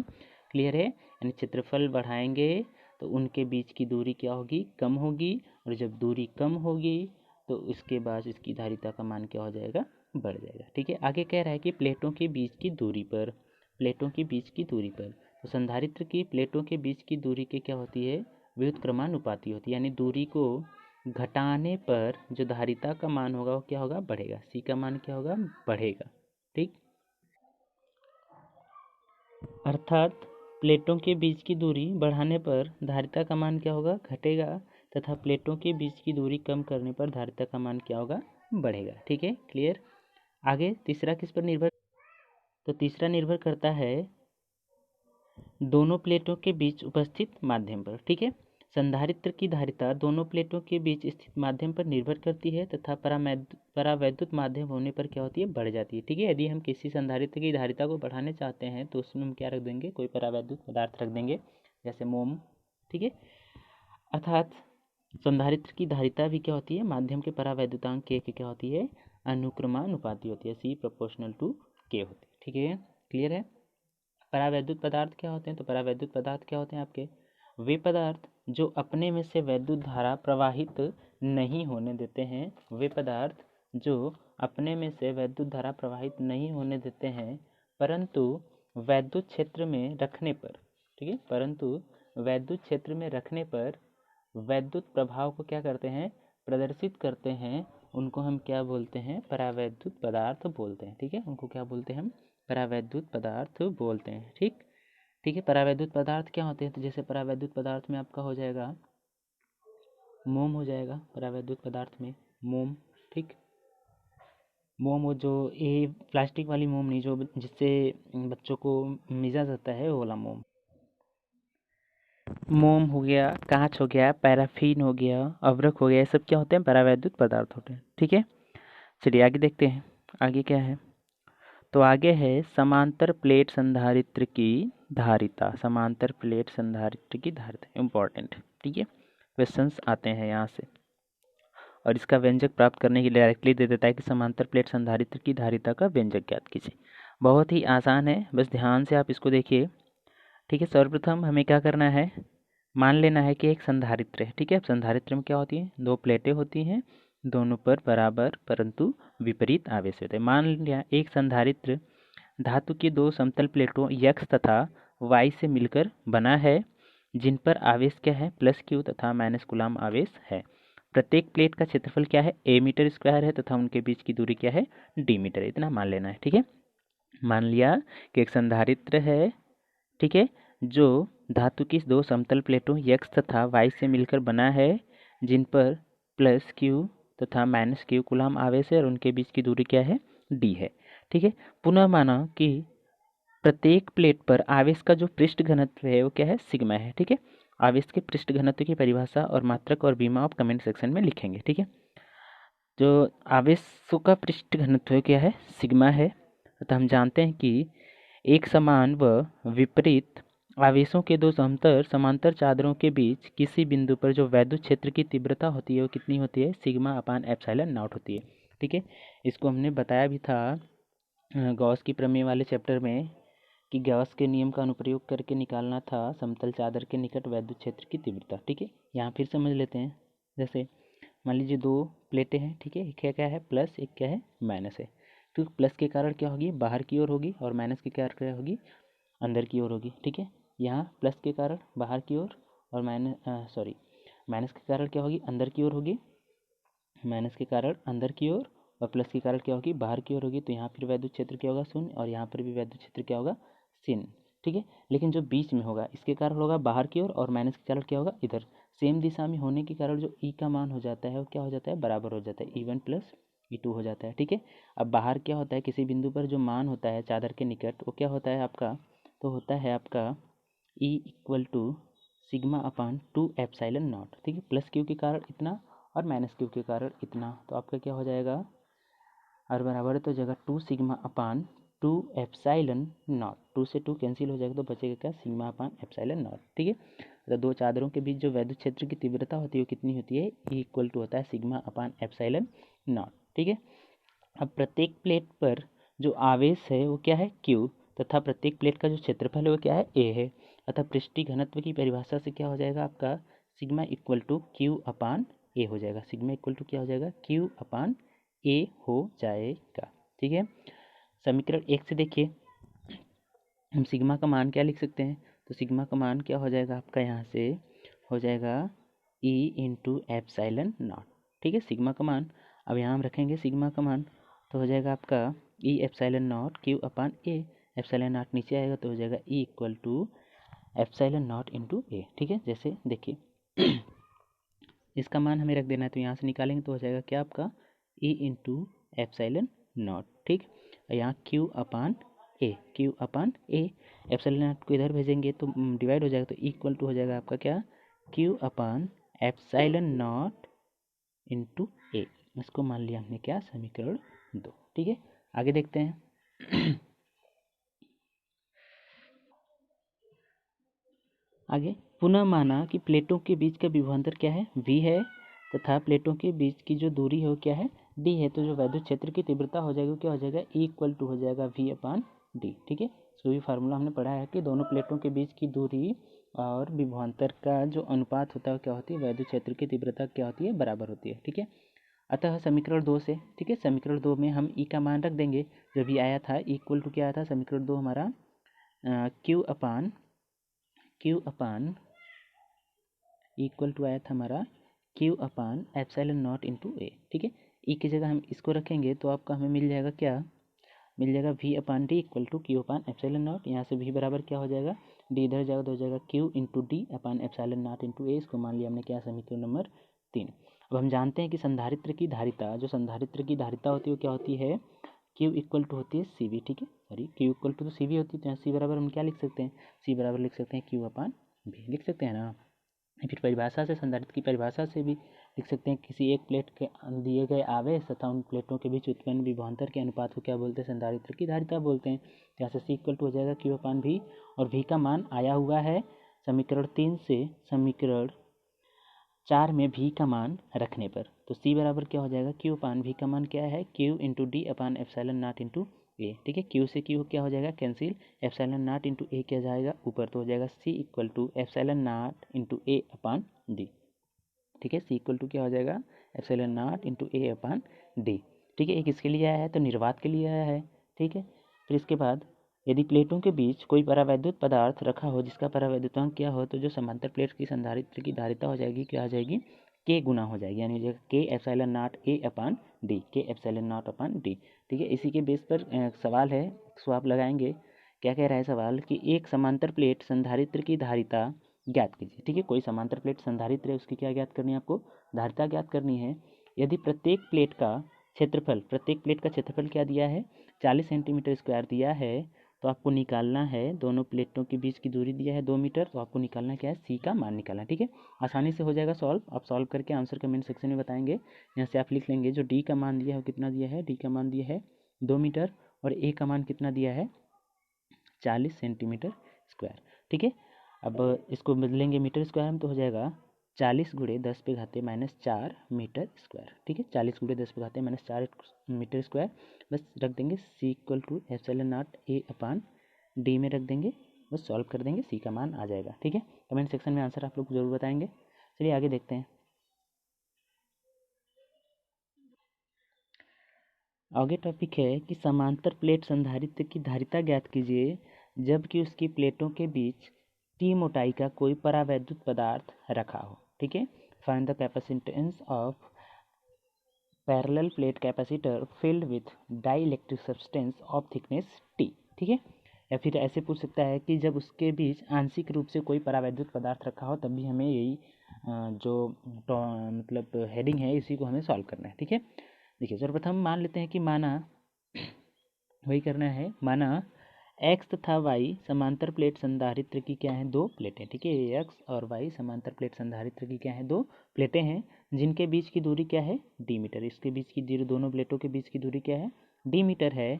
क्लियर है? यानी क्षेत्रफल बढ़ाएंगे तो उनके बीच की दूरी क्या होगी? कम होगी, और जब दूरी कम होगी तो इसके बाद इसकी धारिता का मान क्या हो जाएगा? बढ़ जाएगा। ठीक है, आगे कह रहा है कि प्लेटों के बीच की दूरी पर, प्लेटों के बीच की दूरी पर, तो संधारित्र की प्लेटों के बीच की दूरी के क्या होती है? व्युत्क्रमानुपाती होती है। यानी दूरी को घटाने पर जो धारिता का मान होगा वो क्या होगा? बढ़ेगा। C का मान क्या होगा? बढ़ेगा। ठीक, अर्थात प्लेटों के बीच की दूरी बढ़ाने पर धारिता का मान क्या होगा? घटेगा, तथा प्लेटों के बीच की दूरी कम करने पर धारिता का मान क्या होगा? बढ़ेगा। ठीक है, क्लियर? आगे तीसरा किस पर निर्भर? तो तीसरा निर्भर करता है दोनों प्लेटों के बीच उपस्थित माध्यम पर। ठीक है, संधारित्र की धारिता दोनों प्लेटों के बीच स्थित माध्यम पर निर्भर करती है तथा परावैद्युत माध्यम होने पर क्या होती है? बढ़ जाती है। ठीक है, यदि हम किसी संधारित्र की धारिता को बढ़ाने चाहते हैं तो उसमें हम क्या रख देंगे? कोई परावैद्युत पदार्थ रख देंगे, जैसे मोम। ठीक है, अर्थात संधारित्र की धारिता भी क्या होती है? माध्यम के परावैद्युतांक के क्या होती है? अनुक्रमानुपाती होती है। C प्रोपोर्शनल टू K होती है। ठीक है, क्लियर है? परावैद्युत पदार्थ क्या होते हैं? तो परावैद्युत पदार्थ क्या होते हैं आपके? वे पदार्थ जो अपने में से वैद्युत धारा प्रवाहित नहीं होने देते हैं, वे पदार्थ जो अपने में से वैद्युत धारा प्रवाहित नहीं होने देते हैं, परंतु वैद्युत क्षेत्र में रखने पर, ठीक है, परंतु वैद्युत क्षेत्र में रखने पर वैद्युत प्रभाव को क्या करते हैं? प्रदर्शित करते हैं। उनको हम क्या बोलते हैं? परावैद्युत पदार्थ बोलते हैं। ठीक है, उनको क्या बोलते हैं हम? परावैद्युत पदार्थ बोलते हैं। ठीक, ठीक है, परावैद्युत पदार्थ क्या होते हैं? तो जैसे परावैद्युत पदार्थ में आपका हो जाएगा मोम, हो जाएगा परावैद्युत पदार्थ में मोम। ठीक, मोम, वो जो ये प्लास्टिक वाली मोम नहीं, जो जिससे बच्चों को मिजा जाता है, वो वाला मोम। मोम हो गया, कांच हो गया, पैराफिन हो गया, अभ्रक हो गया, ये सब क्या होते हैं? परावैद्युत पदार्थ होते हैं। ठीक है, चलिए आगे देखते हैं, आगे क्या है? तो आगे है समांतर प्लेट संधारित्र की धारिता। समांतर प्लेट संधारित्र की धारिता इम्पोर्टेंट। ठीक है, क्वेश्चंस आते हैं यहाँ से, और इसका व्यंजक प्राप्त करने के लिए डायरेक्टली दे देता है कि समांतर प्लेट संधारित्र की धारिता का व्यंजक ज्ञात कीजिए। बहुत ही आसान है, बस ध्यान से आप इसको देखिए। ठीक है, सर्वप्रथम हमें क्या करना है? मान लेना है कि एक संधारित्र है। ठीक है, संधारित्र में क्या होती है? दो प्लेटें होती हैं, दोनों पर बराबर परंतु विपरीत आवेश होते हैं। मान लिया एक संधारित्र धातु की दो समतल प्लेटों x तथा y से मिलकर बना है, जिन पर आवेश क्या है? प्लस Q तथा माइनस कूलाम आवेश है। प्रत्येक प्लेट का क्षेत्रफल क्या है? a मीटर स्क्वायर है तथा उनके बीच की दूरी क्या है? d metre. इतना मान लेना है। ठीक है, मान लिया कि एक संधारित्र है, ठीक है, जो धातु की दो समतल प्लेटों x तथा y से मिलकर बना है, जिन पर प्लस q तथा माइनस q कूलाम आवेश है और उनके बीच की दूरी क्या है, d है। ठीक है। पुनः माना कि प्रत्येक प्लेट पर आवेश का जो पृष्ठ घनत्व है वो क्या है, सिग्मा है। ठीक है। आवेश के पृष्ठ घनत्व की परिभाषा और मात्रक और बीमा आप कमेंट सेक्शन में लिखेंगे। ठीक है। जो आवेशों का पृष्ठ घनत्व क्या है, सिग्मा है। तो हम जानते हैं कि एक समान व विपरीत आवेशों के दो समांतर चादरों के बीच किसी बिंदु पर जो वैद्युत क्षेत्र की तीव्रता होती है वो कितनी होती है, सिग्मा अपान एप्सिलॉन नॉट होती है। ठीक है। इसको हमने बताया भी था गॉस की प्रमेय वाले चैप्टर में कि गॉस के नियम का अनुप्रयोग करके निकालना था समतल चादर के निकट वैद्युत क्षेत्र की तीव्रता। ठीक है। यहाँ फिर समझ लेते हैं। जैसे मान लीजिए दो प्लेटें हैं। ठीक है। एक क्या है प्लस, एक क्या है माइनस है। तो प्लस के कारण क्या होगी, बाहर की ओर होगी, और माइनस के कारण क्या होगी, अंदर की ओर होगी। ठीक है। यहाँ प्लस के कारण बाहर की ओर और माइनस के कारण क्या होगी, अंदर की ओर होगी। माइनस के कारण अंदर की ओर और प्लस के कारण क्या होगी, बाहर की ओर होगी। तो यहाँ फिर वैद्युत क्षेत्र क्या होगा, शून्य, और यहाँ पर भी वैद्युत क्षेत्र क्या होगा, शून्य। ठीक है। लेकिन जो बीच में होगा इसके कारण होगा बाहर की ओर, और माइनस के कारण क्या होगा, इधर। सेम दिशा में होने के कारण जो ई का मान हो जाता है वो क्या हो जाता है, बराबर हो जाता है, E1 प्लस E2 हो जाता है। ठीक है। अब बाहर क्या होता है, किसी बिंदु पर जो मान होता है चादर के निकट वो क्या होता है आपका, तो होता है आपका E equal to sigma upon 2 epsilon naught. ठीक है। प्लस क्यू के कारण इतना और माइनस क्यू के कारण इतना, तो आपका क्या हो जाएगा, और बराबर है तो जगह 2 सिग्मा अपान 2 एप्सिलॉन नॉट। 2 से 2 कैंसिल हो जाएगा तो बचेगा क्या, सिग्मा अपान एप्सिलॉन नॉट। ठीक है। तो दो चादरों के बीच जो वैद्युत क्षेत्र की तीव्रता होती है वो कितनी होती है, E इक्वल टू होता है सिग्मा अपान एप्सिलॉन नॉट। ठीक है। अब प्रत्येक प्लेट पर जो आवेश है वो क्या है, Q, तथा प्रत्येक प्लेट का जो क्षेत्रफल है वो क्या है, A है। अतः पृष्ठीय घनत्व की परिभाषा से क्या हो जाएगा आपका, sigma equal to Q upon A हो जाएगा। सिग्मा इक्वल टू क्या हो जाएगा, Q अपान A हो जाएगा। ठीक है। समीकरण 1 से देखिए हम सिग्मा का मान क्या लिख सकते हैं, तो सिग्मा का मान क्या हो जाएगा आपका, यहाँ से हो जाएगा E इंटू एप्सिलॉन नॉट। ठीक है। सिग्मा का मान अब यहाँ हम रखेंगे, सिग्मा का मान तो हो जाएगा आपका E epsilon naught Q upon A। Epsilon naught नीचे आएगा तो हो जाएगा E equal to epsilon naught into A। ठीक है। जैसे देखिए इसका मान हमें रख देना है तो यहाँ से निकालेंगे तो हो जाएगा क्या आपका, E इंटू एप्सिलॉन नॉट। ठीक। यहाँ Q upon A, Q upon A। Epsilon not को इधर भेजेंगे तो डिवाइड हो जाएगा तो इक्वल टू हो जाएगा आपका क्या, Q upon epsilon naught into A। इसको मान लिया हमने क्या, समीकरण 2। ठीक है। आगे देखते हैं आगे पुनः माना कि प्लेटों के बीच का विभवांतर क्या है, V है, तथा प्लेटों के बीच की जो दूरी है वो क्या है, D है। तो जो वैद्युत क्षेत्र की तीव्रता हो जाएगी क्या हो जाएगा, E इक्वल टू हो जाएगा V अपान D। ठीक है। इसको भी फार्मूला हमने पढ़ा है कि दोनों प्लेटों के बीच की दूरी और विभवांतर का जो अनुपात होता है क्या होती है, वैद्युत क्षेत्र की तीव्रता क्या होती है, बराबर होती है। ठीक है। अतः समीकरण 2 से, ठीक है, समीकरण 2 में हम E का मान रख देंगे जो भी आया था, E इक्वल टू क्या आया था, समीकरण 2 हमारा Q अपान इक्वल टू आया था हमारा Q upon epsilon naught into A। ठीक है। ई की जगह हम इसको रखेंगे तो आपका हमें मिल जाएगा क्या, मिल जाएगा V upon D equal to Q upon epsilon naught. यहाँ से V बराबर क्या हो जाएगा, D इधर जाएगा तो हो जाएगा Q into D upon epsilon naught into A। इसको मान लिया हमने क्या, समीकरण नंबर 3। अब हम जानते हैं कि संधारित्र की धारिता, जो संधारित्र की धारिता होती है वो क्या होती है, Q इक्वल टू होती है CV। ठीक है। Sorry, Q equal to CV होती है। तो यहाँ C बराबर हम क्या लिख सकते हैं, C बराबर लिख सकते हैं Q अपान V, लिख सकते हैं ना। फिर परिभाषा से, संधारित्र की परिभाषा से भी लिख सकते हैं, किसी एक प्लेट के दिए गए आवेश तथा उन प्लेटों के बीच उत्पन्न विभवांतर के अनुपात को क्या बोलते हैं, संधारित्र की धारिता बोलते हैं। तो यहाँ से C इक्वल टू हो जाएगा Q अपान V, और V का मान आया हुआ है समीकरण 3 से समीकरण 4 में V का मान रखने पर। तो C बराबर क्या हो जाएगा, Q अपान V का मान क्या है, Q into D upon epsilon naught into A। ठीक है। Q से Q क्या हो जाएगा, cancel, epsilon naught into A क्या जाएगा ऊपर, तो हो जाएगा C equal to epsilon naught into A upon D। ठीक है। C इक्वल टू क्या हो जाएगा, epsilon naught into A upon D। ठीक है। एक इसके लिए आया है तो निर्वात के लिए आया है। ठीक है। फिर इसके बाद यदि प्लेटों के बीच कोई परावैद्युत पदार्थ रखा हो जिसका परावैद्युतांक क्या हो, तो जो समांतर प्लेट की संधारित्र की धारिता हो जाएगी क्या आ जाएगी, K गुना हो जाएगी, यानी हो जाएगा K epsilon not A upon D, K epsilon not upon D। ठीक है। इसी के बेस पर सवाल है, इसको आप लगाएंगे क्या कह रहा है सवाल कि एक समांतर प्लेट संधारित्र की धारिता ज्ञात कीजिए। ठीक है, कोई समांतर प्लेट संधारित्र है, उसकी क्या ज्ञात करनी है आपको, धारिता ज्ञात करनी है। यदि प्रत्येक प्लेट का क्षेत्रफल क्या दिया है, 40 सेंटीमीटर स्क्वायर दिया है, तो आपको निकालना है, दोनों प्लेटों के बीच की दूरी दिया है 2 मीटर, तो आपको निकालना क्या है, सी का मान निकालना है। ठीक है, आसानी से हो जाएगा सॉल्व। आप सॉल्व करके आंसर कमेंट सेक्शन में बताएंगे। यहाँ से आप लिख लेंगे जो डी का मान दिया है वो कितना दिया है, डी का मान दिया है 2 मीटर और ए का मान कितना दिया है, 40 सेंटीमीटर स्क्वायर। ठीक है, अब इसको बदलेंगे मीटर स्क्वायर में, तो हो जाएगा 40 गुणे 10 पे घाते -4 मीटर स्क्वायर। ठीक है, 40 गुणे 10 पे घाते -4 मीटर स्क्वायर। बस रख देंगे C equal to epsilon naught A upon D में रख देंगे, बस सॉल्व कर देंगे, सी का मान आ जाएगा। ठीक है, कमेंट सेक्शन में आंसर आप लोग जरूर बताएंगे। चलिए आगे देखते हैं। आगे टॉपिक है कि समांतर प्लेट संधारित्र की धारिता ज्ञात कीजिए जबकि उसकी प्लेटों के बीच टी मोटाई का कोई परावैद्युत पदार्थ रखा हो। ठीक है, find the capacitance of parallel plate capacitor filled with dielectric substance of thickness t. ठीक है, या फिर ऐसे पूछ सकता है कि जब उसके बीच आंशिक रूप से कोई परावैद्युत पदार्थ रखा हो, तब भी हमें यही जो मतलब हेडिंग है इसी को हमें सॉल्व करना है। ठीक है, देखिए सर्वप्रथम मान लेते हैं कि माना वही करना है, माना एक्स तथा वाई समांतर प्लेट संधारित्र की क्या है, दो प्लेटें। ठीक है, एक्स और वाई समांतर प्लेट संधारित्र की क्या है, दो प्लेटें हैं जिनके बीच की दूरी क्या है, डी मीटर। इसके बीच की दूरी, दोनों प्लेटों के बीच की दूरी क्या है, डी मीटर है,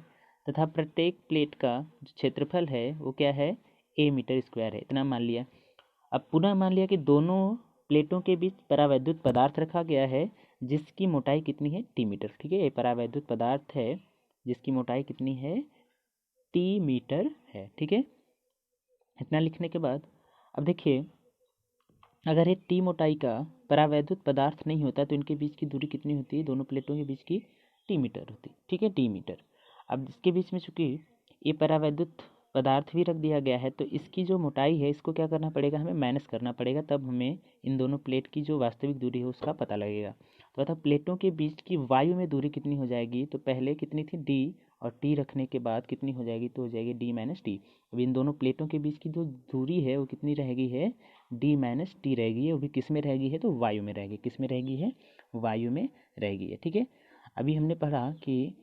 तथा प्रत्येक प्लेट का जो क्षेत्रफल है वो क्या है, ए मीटर स्क्वायर है। इतना मान लिया। अब पुनः मान लिया कि दोनों प्लेटों के बीच परावैद्युत पदार्थ रखा गया है जिसकी मोटाई कितनी है, टी मीटर। ठीक है, ये परावैद्युत पदार्थ है जिसकी मोटाई कितनी है, टी मीटर है। ठीक है, इतना लिखने के बाद अब देखिए, अगर ये टी मोटाई का परावैद्युत पदार्थ नहीं होता तो इनके बीच की दूरी कितनी होती है, दोनों प्लेटों के बीच की टी मीटर होती। ठीक है, टी मीटर। अब इसके बीच में चूंकि ये परावैद्युत पदार्थ भी रख दिया गया है, तो इसकी जो मोटाई है इसको क्या करना पड़ेगा, हमें माइनस करना पड़ेगा, तब हमें इन दोनों प्लेट की जो वास्तविक दूरी है उसका पता लगेगा। तो अतः प्लेटों के बीच की वायु में दूरी कितनी हो जाएगी, तो पहले कितनी थी, डी, और टी रखने के बाद कितनी हो जाएगी, तो हो जाएगी डी माइनस टी। अब इन दोनों प्लेटों के बीच की जो दूरी है वो कितनी रहेगी, है डी माइनस टी रहेगी। वो भी किस में रहेगी है, तो वायु में रहेगी। किस में रहेगी है, वायु में रहेगी है। ठीक है, अभी हमने पढ़ा कि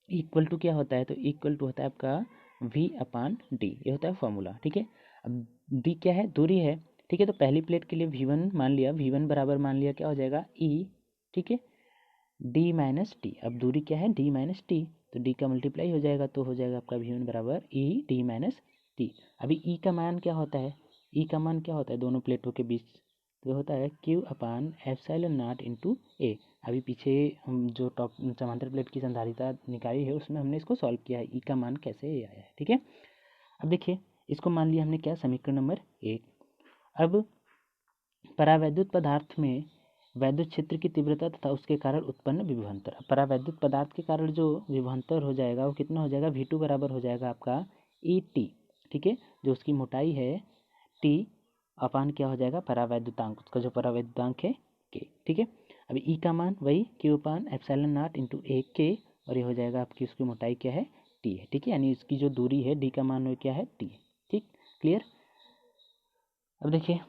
इक्वल टू क्या होता है, तो इक्वल टू होता है आपका v अपान डी, ये होता है फॉर्मूला। ठीक है, अब d क्या है, दूरी है। ठीक है, तो पहली प्लेट के लिए v1 मान लिया, v1 बराबर मान लिया क्या हो जाएगा, e। ठीक है, d माइनस टी। अब दूरी क्या है, d माइनस टी, तो d का मल्टीप्लाई हो जाएगा, तो हो जाएगा आपका v1 बराबर e d माइनस टी। अभी e का मान क्या होता है, e का मान क्या होता है दोनों प्लेटों के बीच, तो होता है q upon epsilon naught into A. अभी पीछे हम जो टॉप समांतर प्लेट की संधारिता निकाली है उसमें हमने इसको सॉल्व किया है, ई का मान कैसे आया है। ठीक है, अब देखिए इसको मान लिया हमने क्या, समीकरण नंबर 1। अब परावैद्युत पदार्थ में वैद्युत क्षेत्र की तीव्रता तथा उसके कारण उत्पन्न विभवांतर। परावैद्युत पदार्थ के कारण जो विभवांतर हो जाएगा वो कितना हो जाएगा, v2 बराबर हो जाएगा आपका ई टी। ठीक है, जो उसकी मोटाई है टी अपान क्या हो जाएगा, परावैद्युतांक, उसका जो परावैद्युतांक है के। ठीक है, अभी ई का मान वही Q upon epsilon naught into A के, और ये हो जाएगा आपकी उसकी मोटाई क्या है, टी है। ठीक है, यानी इसकी जो दूरी है डी का मान वो क्या है, टी है। ठीक, क्लियर। अब देखिए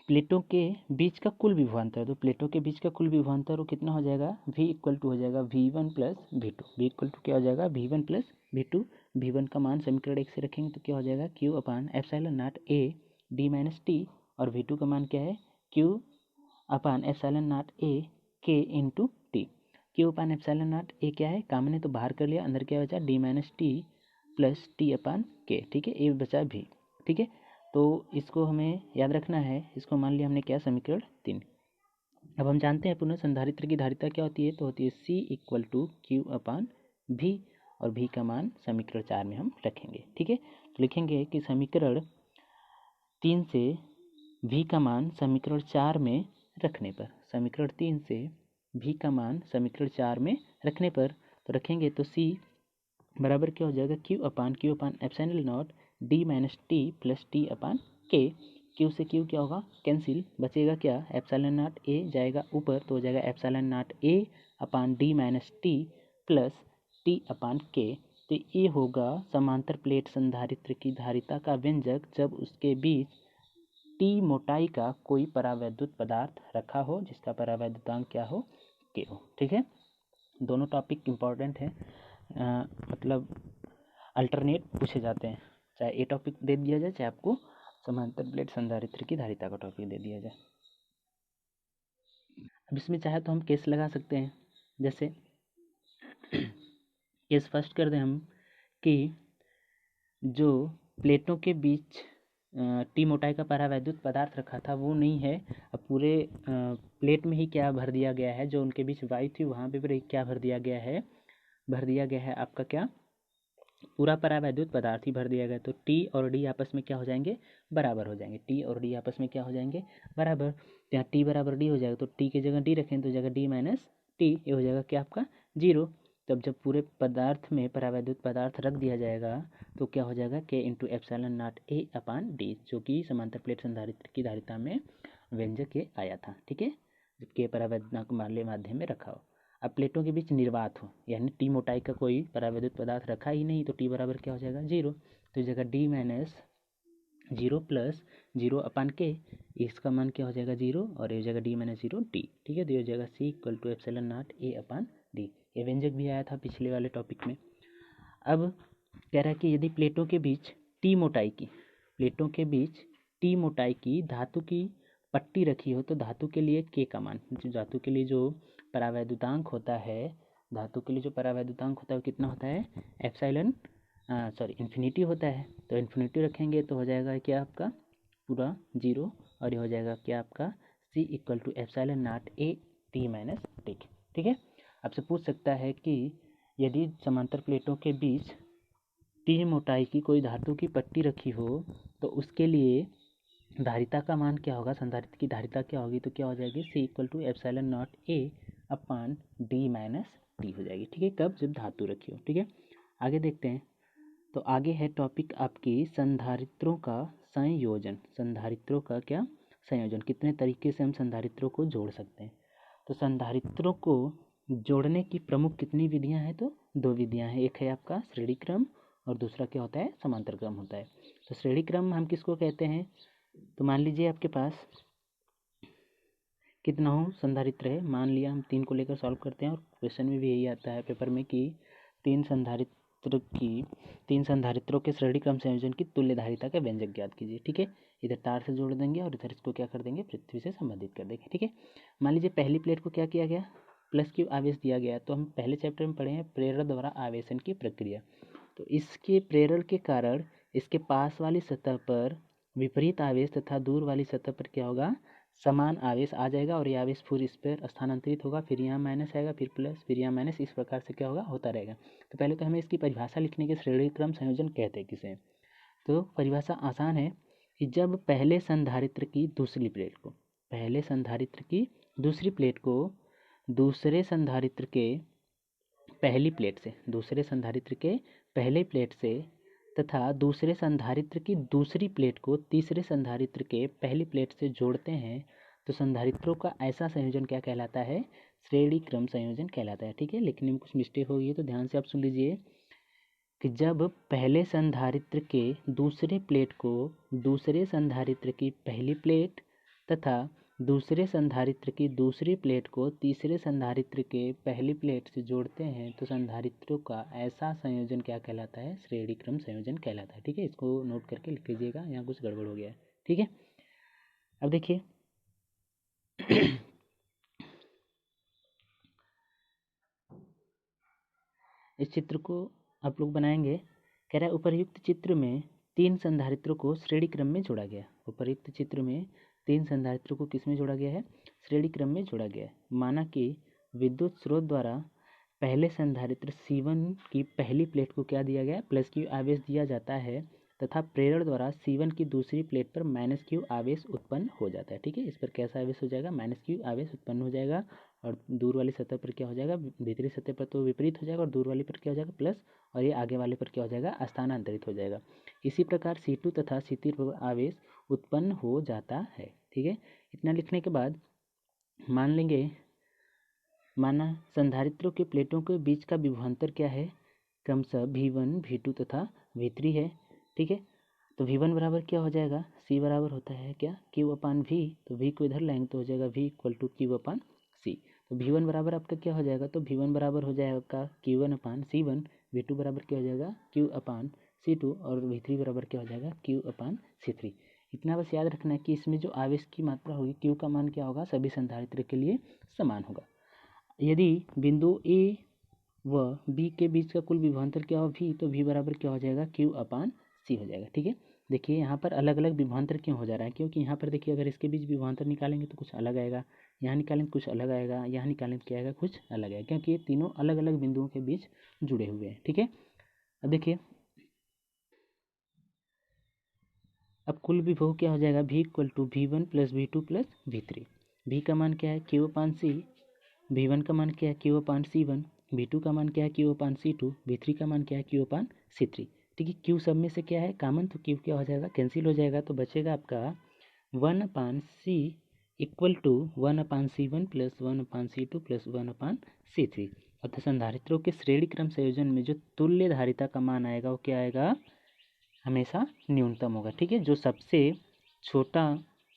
प्लेटों के बीच का कुल विभवांतर, तो प्लेटों के बीच का कुल विभवांतर वो कितना हो जाएगा, v इक्वल टू हो जाएगा v1 plus v2। v equal to क्या हो जाएगा, v1 प्लस v2। v1 का मान समीकरण 1 से रखेंगे तो क्या हो जाएगा, q upon epsilon not a d minus T, और v2 का मान क्या है, q upon epsilon not a k into T. q upon epsilon not a क्या है, काम ने तो बाहर कर लिया, अंदर क्या बचा, d minus T plus T upon K. ठीक है, a बचा v। ठीक है, तो इसको हमें याद रखना है, इसको मान लिया हमने क्या, समीकरण 3। अब हम जानते हैं पुनः संधारित्र की धारिता क्या होती है, तो होती है C इक्वल टू क्यू अपान भी, और भी का मान समीकरण 4 में हम रखेंगे। ठीक है, तो लिखेंगे कि समीकरण 3 से भी का मान समीकरण 4 में रखने पर, समीकरण 3 से भी का मान समीकरण 4 में रखने पर, तो रखेंगे तो C बराबर क्या हो जाएगा, Q upon epsilon naught D minus T plus T upon K. Q से क्यू क्या होगा, कैंसिल, बचेगा क्या, एप्सिलॉन नॉट ए जाएगा ऊपर, तो हो जाएगा epsilon naught A upon D minus T plus T upon K. तो ये होगा समांतर प्लेट संधारित्र की धारिता का व्यंजक जब उसके बीच टी मोटाई का कोई परावैद्युत पदार्थ रखा हो जिसका परावैद्युतांक क्या हो, के हो। ठीक है, दोनों टॉपिक इम्पॉर्टेंट है, मतलब अल्टरनेट पूछे जाते हैं, चाहे ए टॉपिक दे दिया जाए चाहे आपको समांतर प्लेट संधारित्र की धारिता का टॉपिक दे दिया जाए। अब इसमें चाहे तो हम केस लगा सकते हैं, जैसे केस फर्स्ट कर दें हम कि जो प्लेटों के बीच टी मोटाई का परावैद्युत पदार्थ रखा था वो नहीं है, अब पूरे प्लेट में ही क्या भर दिया गया है, जो उनके बीच वायु थी वहाँ पे क्या भर दिया गया है, भर दिया गया है आपका क्या, पूरा परावैद्युत पदार्थ ही भर दिया गया। तो टी और डी आपस में क्या हो जाएंगे, बराबर हो जाएंगे। टी और डी आपस में क्या हो जाएंगे, बराबर। तो यहाँ टी बराबर डी हो जाएगा, तो टी की जगह डी रखें तो जगह डी माइनस टी, ये हो जाएगा क्या आपका 0। तब जब पूरे पदार्थ में परावैद्युत पदार्थ रख दिया जाएगा तो क्या हो जाएगा के into epsilon naught A upon D, जो कि समांतर प्लेट संधारित्र की धारिता में व्यंजक ये आया था। ठीक है, जब के परावैद्युतांक माध्यम में रखा हो। अब प्लेटों के बीच निर्वात हो, यानी टी मोटाई का कोई परावैद्युत पदार्थ रखा ही नहीं, तो टी बराबर क्या हो जाएगा 0। तो इस जगह डी माइनस 0 प्लस 0 अपान के, इसका मान क्या हो जाएगा 0, और ये जगह डी माइनस 0 डी। ठीक है, तो ये हो जाएगा C equal to epsilon naught A upon D. ये व्यंजक भी आया था पिछले वाले टॉपिक में। अब कह रहा है कि यदि प्लेटों के बीच टी मोटाई की, प्लेटों के बीच टी मोटाई की धातु की पट्टी रखी हो, तो धातु के लिए के का मान, धातु के लिए जो परावैद्युतांक होता है, धातु के लिए जो परावैद्युतांक होता है वो कितना होता है, एप्सिलॉन इन्फिनिटी होता है। तो इन्फिनिटी रखेंगे तो हो जाएगा क्या आपका पूरा 0, और ये हो जाएगा क्या आपका C equal to epsilon naught A T minus T. ठीक है, आपसे पूछ सकता है कि यदि समांतर प्लेटों के बीच टी मोटाई की कोई धातु की पट्टी रखी हो तो उसके लिए धारिता का मान क्या होगा, संधारित्र की धारिता क्या होगी, तो क्या हो जाएगी C equal to epsilon naught A upon D minus T हो जाएगी। ठीक है, कब, जब धातु रखी हो। ठीक है, आगे देखते हैं। तो आगे है टॉपिक आपकी संधारित्रों का संयोजन। संधारित्रों का क्या संयोजन, कितने तरीके से हम संधारित्रों को जोड़ सकते हैं। तो संधारित्रों को जोड़ने की प्रमुख कितनी विधियां हैं, तो 2 विधियां हैं। एक है आपका श्रेणी क्रम और दूसरा क्या होता है, समांतर क्रम होता है। तो श्रेणी क्रम हम किसको कहते हैं, तो मान लीजिए आपके पास कितना हो संधारित्र है, मान लिया हम 3 को लेकर सॉल्व करते हैं, और क्वेश्चन में भी यही आता है पेपर में कि 3 संधारित्रों के श्रेणी क्रम संयोजन की तुल्य धारिता का व्यंजक ज्ञात कीजिए। ठीक है, इधर तार से जोड़ देंगे और इधर इसको क्या कर देंगे, पृथ्वी से संबंधित कर देंगे। ठीक है, मान लीजिए पहली प्लेट को क्या किया गया, प्लस क्यू आवेश दिया गया। तो हम पहले चैप्टर में पढ़े हैं प्रेरण द्वारा आवेशन की प्रक्रिया। तो इसके प्रेरण के कारण इसके पास वाली सतह पर विपरीत आवेश तथा दूर वाली सतह पर क्या होगा, समान आवेश आ जाएगा, और ये आवेश फिर इस पर स्थानांतरित होगा, फिर यहाँ माइनस आएगा, फिर प्लस, फिर यहाँ माइनस, इस प्रकार से क्या होगा, होता रहेगा। तो पहले तो हमें इसकी परिभाषा लिखने के श्रेणी क्रम संयोजन कहते हैं किसे। तो परिभाषा आसान है कि जब पहले संधारित्र की दूसरी प्लेट को, पहले संधारित्र की दूसरी प्लेट को दूसरे संधारित्र के पहली प्लेट से, दूसरे संधारित्र के पहले प्लेट से तथा दूसरे संधारित्र की दूसरी प्लेट को तीसरे संधारित्र के पहली प्लेट से जोड़ते हैं तो संधारित्रों का ऐसा संयोजन क्या कहलाता है, श्रेणी क्रम संयोजन कहलाता है। ठीक है, लिखने में कुछ मिस्टेक हो गई है तो ध्यान से आप सुन लीजिए कि जब पहले संधारित्र के दूसरे प्लेट को दूसरे संधारित्र की पहली प्लेट तथा दूसरे संधारित्र की दूसरी प्लेट को तीसरे संधारित्र के पहली प्लेट से जोड़ते हैं तो संधारित्रों का ऐसा संयोजन क्या कहलाता है, श्रेणी क्रम संयोजन कहलाता है। ठीक है, इसको नोट करके लिख लीजिएगा, यहाँ कुछ गड़बड़ हो गया है। ठीक है, अब देखिए इस चित्र को आप लोग बनाएंगे। कह रहा है उपर्युक्त चित्र में 3 संधारित्रों को श्रेणी क्रम में जोड़ा गया। उपर्युक्त चित्र में 3 संधारित्रों को किस में जोड़ा गया है, श्रेणी क्रम में जोड़ा गया है। माना कि विद्युत स्रोत द्वारा पहले संधारित्र C1 की पहली प्लेट को क्या दिया गया, प्लस क्यू आवेश दिया जाता है तथा प्रेरण द्वारा C1 की दूसरी प्लेट पर माइनस क्यू आवेश उत्पन्न हो जाता है। ठीक है, इस पर कैसा आवेश हो जाएगा, माइनस क्यू आवेश उत्पन्न हो जाएगा, और दूर वाली सतह पर क्या हो जाएगा, भीतरी सतह पर तो विपरीत हो जाएगा, और दूर वाली पर क्या हो जाएगा प्लस, और ये आगे वाले पर क्या हो जाएगा, स्थानांतरित हो जाएगा। इसी प्रकार C2 तथा C3 पर आवेश उत्पन्न हो जाता है। ठीक है, इतना लिखने के बाद मान लेंगे, माना संधारित्रों के प्लेटों के बीच का विभवांतर क्या है, क्रमशः V1 V2 तथा V3 है। ठीक है, तो V1 बराबर क्या हो जाएगा, C बराबर होता है क्या, Q अपान V। तो V को इधर लाएंगे तो हो जाएगा V equal to Q upon C। तो V1 बराबर आपका क्या हो जाएगा, तो V1 बराबर हो जाएगा Q1 अपान C1। V2 बराबर क्या हो जाएगा Q अपान C2 और V3 बराबर क्या हो जाएगा Q अपान C3। इतना बस याद रखना है कि इसमें जो आवेश की मात्रा होगी Q का मान क्या होगा, सभी संधारित्र के लिए समान होगा। यदि बिंदु A व B के बीच का कुल विभवांतर क्या हो V, तो V बराबर क्या हो जाएगा Q अपान C हो जाएगा। ठीक है, देखिए यहाँ पर अलग अलग विभवांतर क्यों हो जा रहा है, क्योंकि यहाँ पर देखिए अगर इसके बीच विभवांतर निकालेंगे तो कुछ अलग आएगा, यहाँ निकालेंगे कुछ अलग आएगा, यहाँ निकालेंगे क्या आएगा, कुछ अलग आएगा, क्योंकि ये तीनों अलग अलग बिंदुओं के बीच जुड़े हुए हैं। ठीक है, अब देखिए अब कुल विभव क्या हो जाएगा, V equal to V1 plus V2 plus V3। V का मान क्या है Q अपान C, V1 का मान क्या है Q अपान C1, V2 का मान क्या है Q अपान C2, V3 का मान क्या है Q अपान C3। ठीक है, Q सब में से क्या है कॉमन, तो Q क्या हो जाएगा, कैंसिल हो जाएगा, तो बचेगा आपका 1 upon C equal to 1 upon C1 plus 1 upon C2 plus 1 upon C3। अतः संधारित्रों के श्रेणी क्रम संयोजन में जो तुल्य धारिता का मान आएगा वो क्या आएगा, हमेशा न्यूनतम होगा। ठीक है, जो सबसे छोटा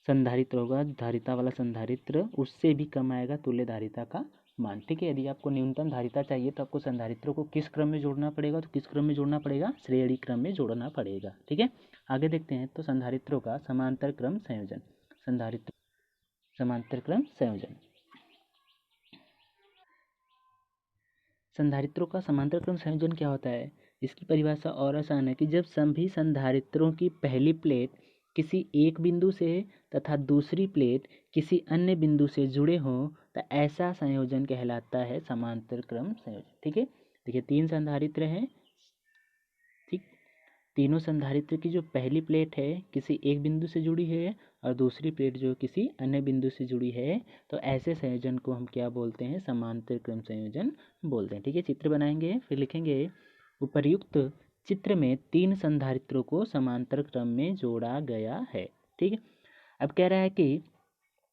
संधारित्र होगा, धारिता वाला संधारित्र, उससे भी कम आएगा तुल्य धारिता का मान। ठीक है, यदि आपको न्यूनतम धारिता चाहिए तो आपको संधारित्रों को किस क्रम में जोड़ना पड़ेगा, तो किस क्रम में जोड़ना पड़ेगा, श्रेणी क्रम में जोड़ना पड़ेगा। ठीक है, आगे देखते हैं तो संधारित्रों का समांतर क्रम संयोजन। संधारित्र समांतर क्रम संयोजन, संधारित्रों का समांतर क्रम संयोजन क्या होता है, इसकी परिभाषा और आसान है कि जब सभी संधारित्रों की पहली प्लेट किसी एक बिंदु से तथा दूसरी प्लेट किसी अन्य बिंदु से जुड़े हों तो ऐसा संयोजन कहलाता है समांतर क्रम संयोजन। ठीक है, देखिए तीन संधारित्र हैं, ठीक, तीनों संधारित्र की जो पहली प्लेट है किसी एक बिंदु से जुड़ी है और दूसरी प्लेट जो किसी अन्य बिंदु से जुड़ी है, तो ऐसे संयोजन को हम क्या बोलते हैं, समांतर क्रम संयोजन बोलते हैं। ठीक है, चित्र बनाएंगे फिर लिखेंगे, उपर्युक्त चित्र में तीन संधारित्रों को समांतर क्रम में जोड़ा गया है। ठीक है, अब कह रहा है कि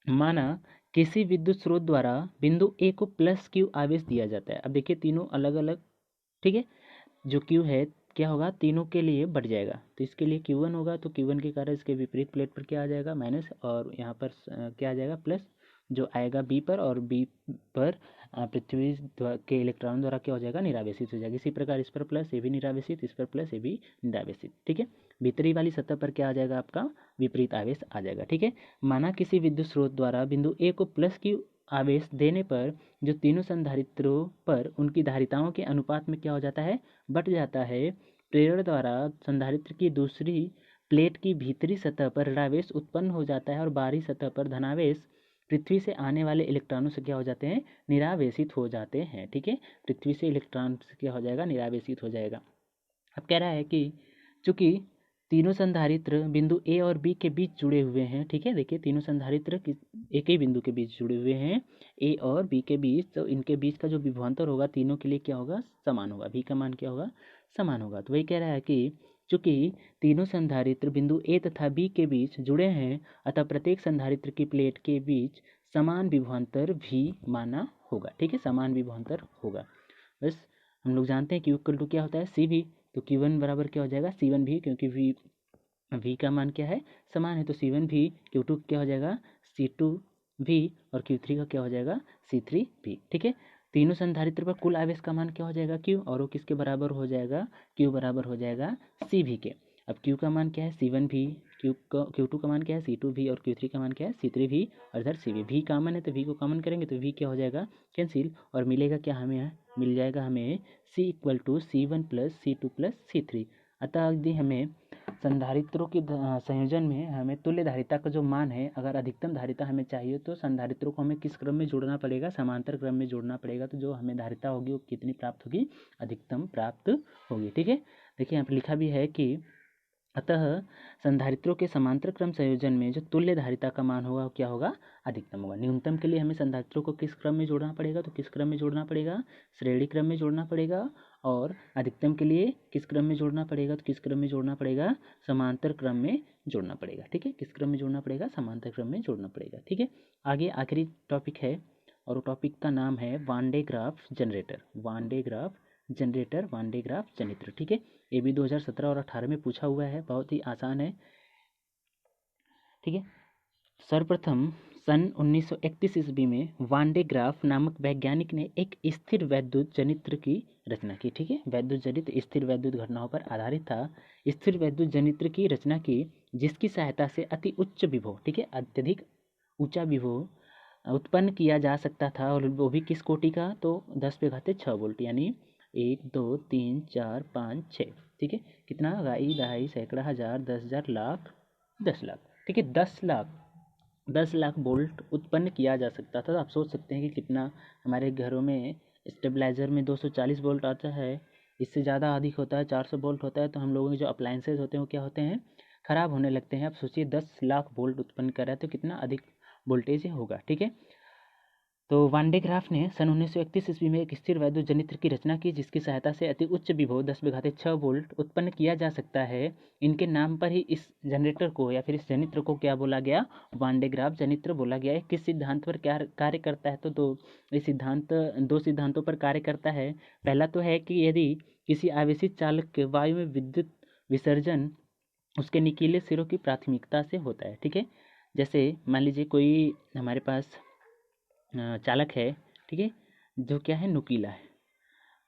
माना किसी विद्युत स्रोत द्वारा बिंदु ए को प्लस Q आवेश दिया जाता है। अब देखिए तीनों अलग अलग, ठीक है, जो Q है क्या होगा, तीनों के लिए बढ़ जाएगा, तो इसके लिए Q1 होगा, तो Q1 के कारण इसके विपरीत प्लेट पर क्या आ जाएगा, माइनस, और यहाँ पर क्या आ जाएगा, प्लस, जो आएगा B पर, और B पर पृथ्वी के इलेक्ट्रॉन द्वारा क्या हो जाएगा, निरावेशित हो जाएगा। इसी प्रकार इस पर प्लस, ये भी निरावेशित, इस पर प्लस, ये भी निरावेशित। ठीक है, भीतरी वाली सतह पर क्या आ जाएगा, आपका विपरीत आवेश आ जाएगा। ठीक है, माना किसी विद्युत स्रोत द्वारा बिंदु ए को प्लस Q आवेश देने पर जो तीनों संधारित्रों पर उनकी धारिताओं के अनुपात में क्या हो जाता है, बढ़ जाता है। प्रेरण द्वारा संधारित्र की दूसरी प्लेट की भीतरी सतह पर ऋणावेश उत्पन्न हो जाता है और बाहरी सतह पर धनावेश पृथ्वी से आने वाले इलेक्ट्रॉनों से क्या हो जाते हैं, निरावेशित हो जाते हैं। ठीक है, पृथ्वी से इलेक्ट्रॉन से क्या हो जाएगा, निरावेशित हो जाएगा। अब कह रहा है कि चूंकि तीनों संधारित्र बिंदु ए और बी के बीच जुड़े हुए हैं, ठीक है, देखिए तीनों संधारित्र एक ही बिंदु के बीच जुड़े हुए हैं, ए और बी के बीच, तो इनके बीच का जो विभवांतर होगा तीनों के लिए क्या होगा, समान होगा, बी का मान क्या होगा, समान होगा। तो वही कह रहा है कि चूंकि तीनों संधारित्र बिंदु ए तथा बी के बीच जुड़े हैं, अतः प्रत्येक संधारित्र की प्लेट के बीच समान विभवांतर भी माना होगा। ठीक है, समान विभवांतर होगा। बस हम लोग जानते हैं कि इक्वल टू क्या होता है, सी भी, तो Q1 बराबर क्या हो जाएगा, C1 भी, क्योंकि V का मान क्या है, समान है, तो C1 भी, Q2 क्या हो जाएगा, C2 भी, और Q3 का क्या हो जाएगा, C3 भी। ठीक है, तीनों संधारित्र पर कुल आवेश का मान क्या हो जाएगा, Q, और वो किसके बराबर हो जाएगा, Q बराबर हो जाएगा CV के। अब Q का मान क्या है, C1 भी, Q2 का मान क्या है, C2 भी, और Q3 का मान क्या है, C3 भी, और इधर CV भी कॉमन है, तो V को कॉमन करेंगे तो V क्या हो जाएगा, कैंसिल, और मिलेगा क्या, हमें मिल जाएगा हमें C equal to C1 plus C2 plus C3। अतः यदि हमें संधारित्रों के संयोजन में हमें तुल्य धारिता का जो मान है, अगर अधिकतम धारिता हमें चाहिए तो संधारित्रों को हमें किस क्रम में जोड़ना पड़ेगा, समांतर क्रम में जोड़ना पड़ेगा, तो जो हमें धारिता होगी वो कितनी प्राप्त होगी, अधिकतम प्राप्त होगी। ठीक है, देखिए यहाँ पर लिखा भी है कि अतः संधारित्रों के समांतर क्रम संयोजन में जो तुल्य धारिता का मान होगा क्या होगा, अधिकतम होगा। न्यूनतम के लिए हमें संधारित्रों को किस क्रम में जोड़ना पड़ेगा, तो किस क्रम में जोड़ना पड़ेगा, श्रेणी क्रम में जोड़ना पड़ेगा, और अधिकतम के लिए किस क्रम में जोड़ना पड़ेगा, तो किस क्रम में जोड़ना पड़ेगा, समांतर क्रम में जोड़ना पड़ेगा। ठीक है, किस क्रम में जोड़ना पड़ेगा, समांतर क्रम में जोड़ना पड़ेगा। ठीक है, आगे आखिरी टॉपिक है, और वो टॉपिक का नाम है Van de Graaff generator. Van de Graaff generator Van de Graaff जनित्र। ठीक है, ये भी 2017 और 18 में पूछा हुआ है, बहुत ही आसान है। ठीक है, सर्वप्रथम सन 1931 ईस्वी में वान डे ग्राफ नामक वैज्ञानिक ने एक स्थिर वैद्युत जनित्र की रचना की। ठीक है, वैद्युत जनित्र स्थिर वैद्युत घटनाओं पर आधारित था। स्थिर वैद्युत जनित्र की रचना की जिसकी सहायता से अति उच्च विभव, ठीक है, अत्यधिक ऊंचा विभव उत्पन्न किया जा सकता था, और वो भी किस कोटि का, तो 10⁻6 वोल्ट, यानी 1 2 3 4 5 6। ठीक है, कितना, राई दहाई सैकड़ा हज़ार 10,000 लाख 10 लाख। ठीक है, 10 लाख वोल्ट उत्पन्न किया जा सकता था। तो आप सोच सकते हैं कि कितना हमारे घरों में स्टेबलाइजर में 240 वोल्ट आता है, इससे ज़्यादा अधिक होता है, 400 वोल्ट होता है, तो हम लोगों के जो अप्लायंसेज होते हैं वो क्या होते हैं, ख़राब होने लगते हैं। आप सोचिए 10 लाख वोल्ट उत्पन्न कर रहा है तो कितना अधिक वोल्टेज होगा। ठीक है, तो वान डे ग्राफ ने सन 1931 ईस्वी में एक स्थिर वैद्युत जनित्र की रचना की जिसकी सहायता से अति उच्च विभव 10⁻6 वोल्ट उत्पन्न किया जा सकता है। इनके नाम पर ही इस जनरेटर को या फिर इस जनित्र को क्या बोला गया, वान डे ग्राफ जनित्र बोला गया है। किस सिद्धांत पर क्या कार्य करता है, तो ये सिद्धांत दो सिद्धांतों पर कार्य करता है। पहला तो है कि यदि किसी आवेशित चालक के वायु में विद्युत विसर्जन उसके निकीले सिरों की प्राथमिकता से होता है। ठीक है, जैसे मान लीजिए कोई हमारे पास चालक है, ठीक है, जो क्या है, नुकीला है,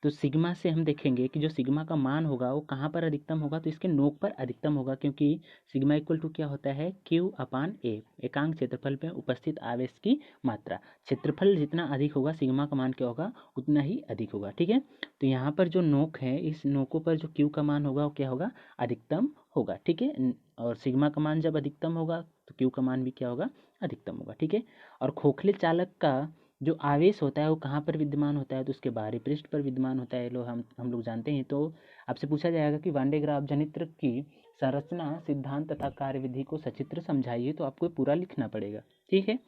तो सिग्मा से हम देखेंगे कि जो सिग्मा का मान होगा वो कहाँ पर अधिकतम होगा, तो इसके नोक पर अधिकतम होगा, क्योंकि सिग्मा इक्वल टू क्या होता है, Q/A, एकांक क्षेत्रफल में उपस्थित आवेश की मात्रा। क्षेत्रफल जितना अधिक होगा सिग्मा का मान क्या होगा, उतना ही अधिक होगा। ठीक है, तो यहाँ पर जो नोक है, इस नोकों पर जो क्यू का मान होगा वो क्या होगा, अधिकतम होगा। ठीक है, और सिग्मा का मान जब अधिकतम होगा तो क्यू का मान भी क्या होगा, अधिकतम होगा। ठीक है, और खोखले चालक का जो आवेश होता है वो कहाँ पर विद्यमान होता है, तो उसके बाहरी पृष्ठ पर विद्यमान होता है। लो हम लोग जानते हैं। तो आपसे पूछा जाएगा कि वान डे ग्राफ जनित्र की संरचना, सिद्धांत तथा कार्यविधि को सचित्र समझाइए, तो आपको पूरा लिखना पड़ेगा। ठीक है,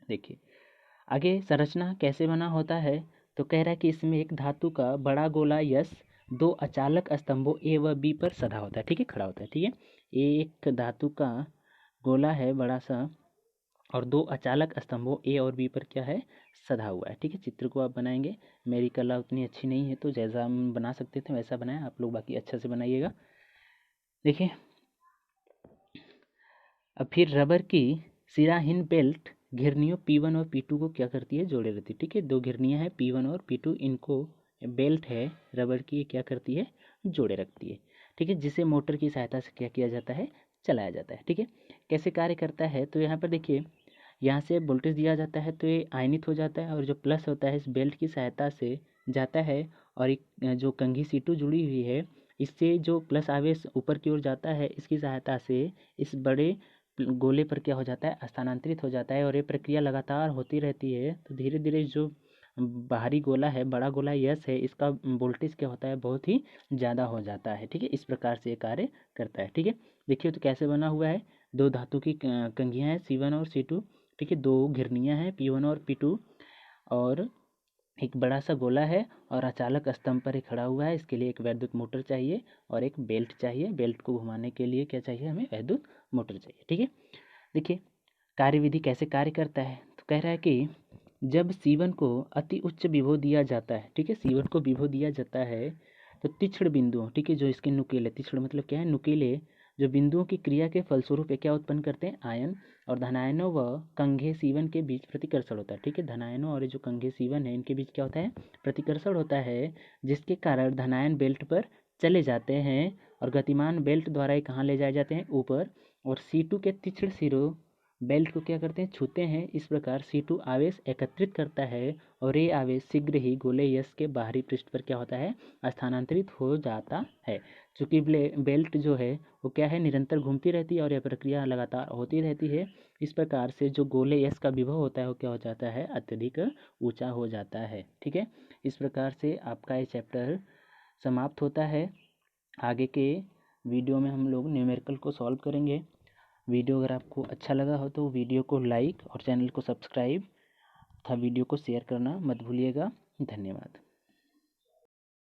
देखिए आगे संरचना कैसे बना होता है, तो कह रहा है कि इसमें एक धातु का बड़ा गोला यस दो अचालक स्तंभों ए व बी पर सधा होता है। ठीक है, खड़ा होता है। ठीक है, एक धातु का गोला है बड़ा सा, और दो अचालक स्तंभों ए और बी पर क्या है, सधा हुआ है। ठीक है, चित्र को आप बनाएंगे, मेरी कला उतनी अच्छी नहीं है तो जैसा हम बना सकते थे वैसा बनाएं, आप लोग बाकी अच्छा से बनाइएगा। देखिए, अब फिर रबर की सिराहीन बेल्ट घिरनियों P1 और P2 को क्या करती है, जोड़े रहती है। ठीक है, दो घिरनियाँ हैं P1 और P2, इनको बेल्ट है रबर की, क्या करती है, जोड़े रखती है। ठीक है, जिसे मोटर की सहायता से क्या किया जाता है, चलाया जाता है। ठीक है, कैसे कार्य करता है, तो यहाँ पर देखिए, यहाँ से वोल्टेज दिया जाता है तो ये आयनित हो जाता है, और जो प्लस होता है इस बेल्ट की सहायता से जाता है, और एक जो कंघी C2 जुड़ी हुई है, इससे जो प्लस आवेश ऊपर की ओर जाता है, इसकी सहायता से इस बड़े गोले पर क्या हो जाता है, स्थानांतरित हो जाता है, और ये प्रक्रिया लगातार होती रहती है। तो धीरे धीरे जो बाहरी गोला है, बड़ा गोला यस है, इसका वोल्टेज क्या होता है, बहुत ही ज़्यादा हो जाता है। ठीक है, इस प्रकार से ये कार्य करता है। ठीक है, देखिए तो कैसे बना हुआ है, दो धातु की कंघियाँ हैं C1 और C2। ठीक है, दो घिरनियाँ हैं P1 और P2, और एक बड़ा सा गोला है, और अचालक स्तंभ पर ही खड़ा हुआ है। इसके लिए एक वैद्युत मोटर चाहिए और एक बेल्ट चाहिए। बेल्ट को घुमाने के लिए क्या चाहिए, हमें वैद्युत मोटर चाहिए। ठीक है, देखिए कार्यविधि कैसे कार्य करता है, तो कह रहा है कि जब C1 को अति उच्च विभव दिया जाता है, ठीक है, C1 को विभव दिया जाता है, तो तीक्ष्ण बिंदुओं, ठीक है, जो इसके नुकीले, तीक्ष्ण मतलब क्या है, नुकीले जो बिंदुओं की क्रिया के फलस्वरूप क्या उत्पन्न करते हैं, आयन, और धनायनों व कंघे C1 के बीच प्रतिकर्षण होता है। ठीक है, धनायनों और जो कंघे C1 है इनके बीच क्या होता है, प्रतिकर्षण होता है, जिसके कारण धनायन बेल्ट पर चले जाते हैं, और गतिमान बेल्ट द्वारा ये कहाँ ले जाए जाते हैं, ऊपर, और C2 के तीक्ष्ण सिरों बेल्ट को क्या करते हैं, छूते हैं। इस प्रकार C2 आवेश एकत्रित करता है, और ये आवेश शीघ्र ही गोले यस के बाहरी पृष्ठ पर क्या होता है, स्थानांतरित हो जाता है। चूँकि बेल्ट जो है वो क्या है, निरंतर घूमती रहती है, और यह प्रक्रिया लगातार होती रहती है। इस प्रकार से जो गोले यस का विभव होता है वो क्या हो जाता है, अत्यधिक ऊंचा हो जाता है। ठीक है, इस प्रकार से आपका ये चैप्टर समाप्त होता है। आगे के वीडियो में हम लोग न्यूमेरिकल को सॉल्व करेंगे। वीडियो अगर आपको अच्छा लगा हो तो वीडियो को लाइक और चैनल को सब्सक्राइब तथा वीडियो को शेयर करना मत भूलिएगा। धन्यवाद।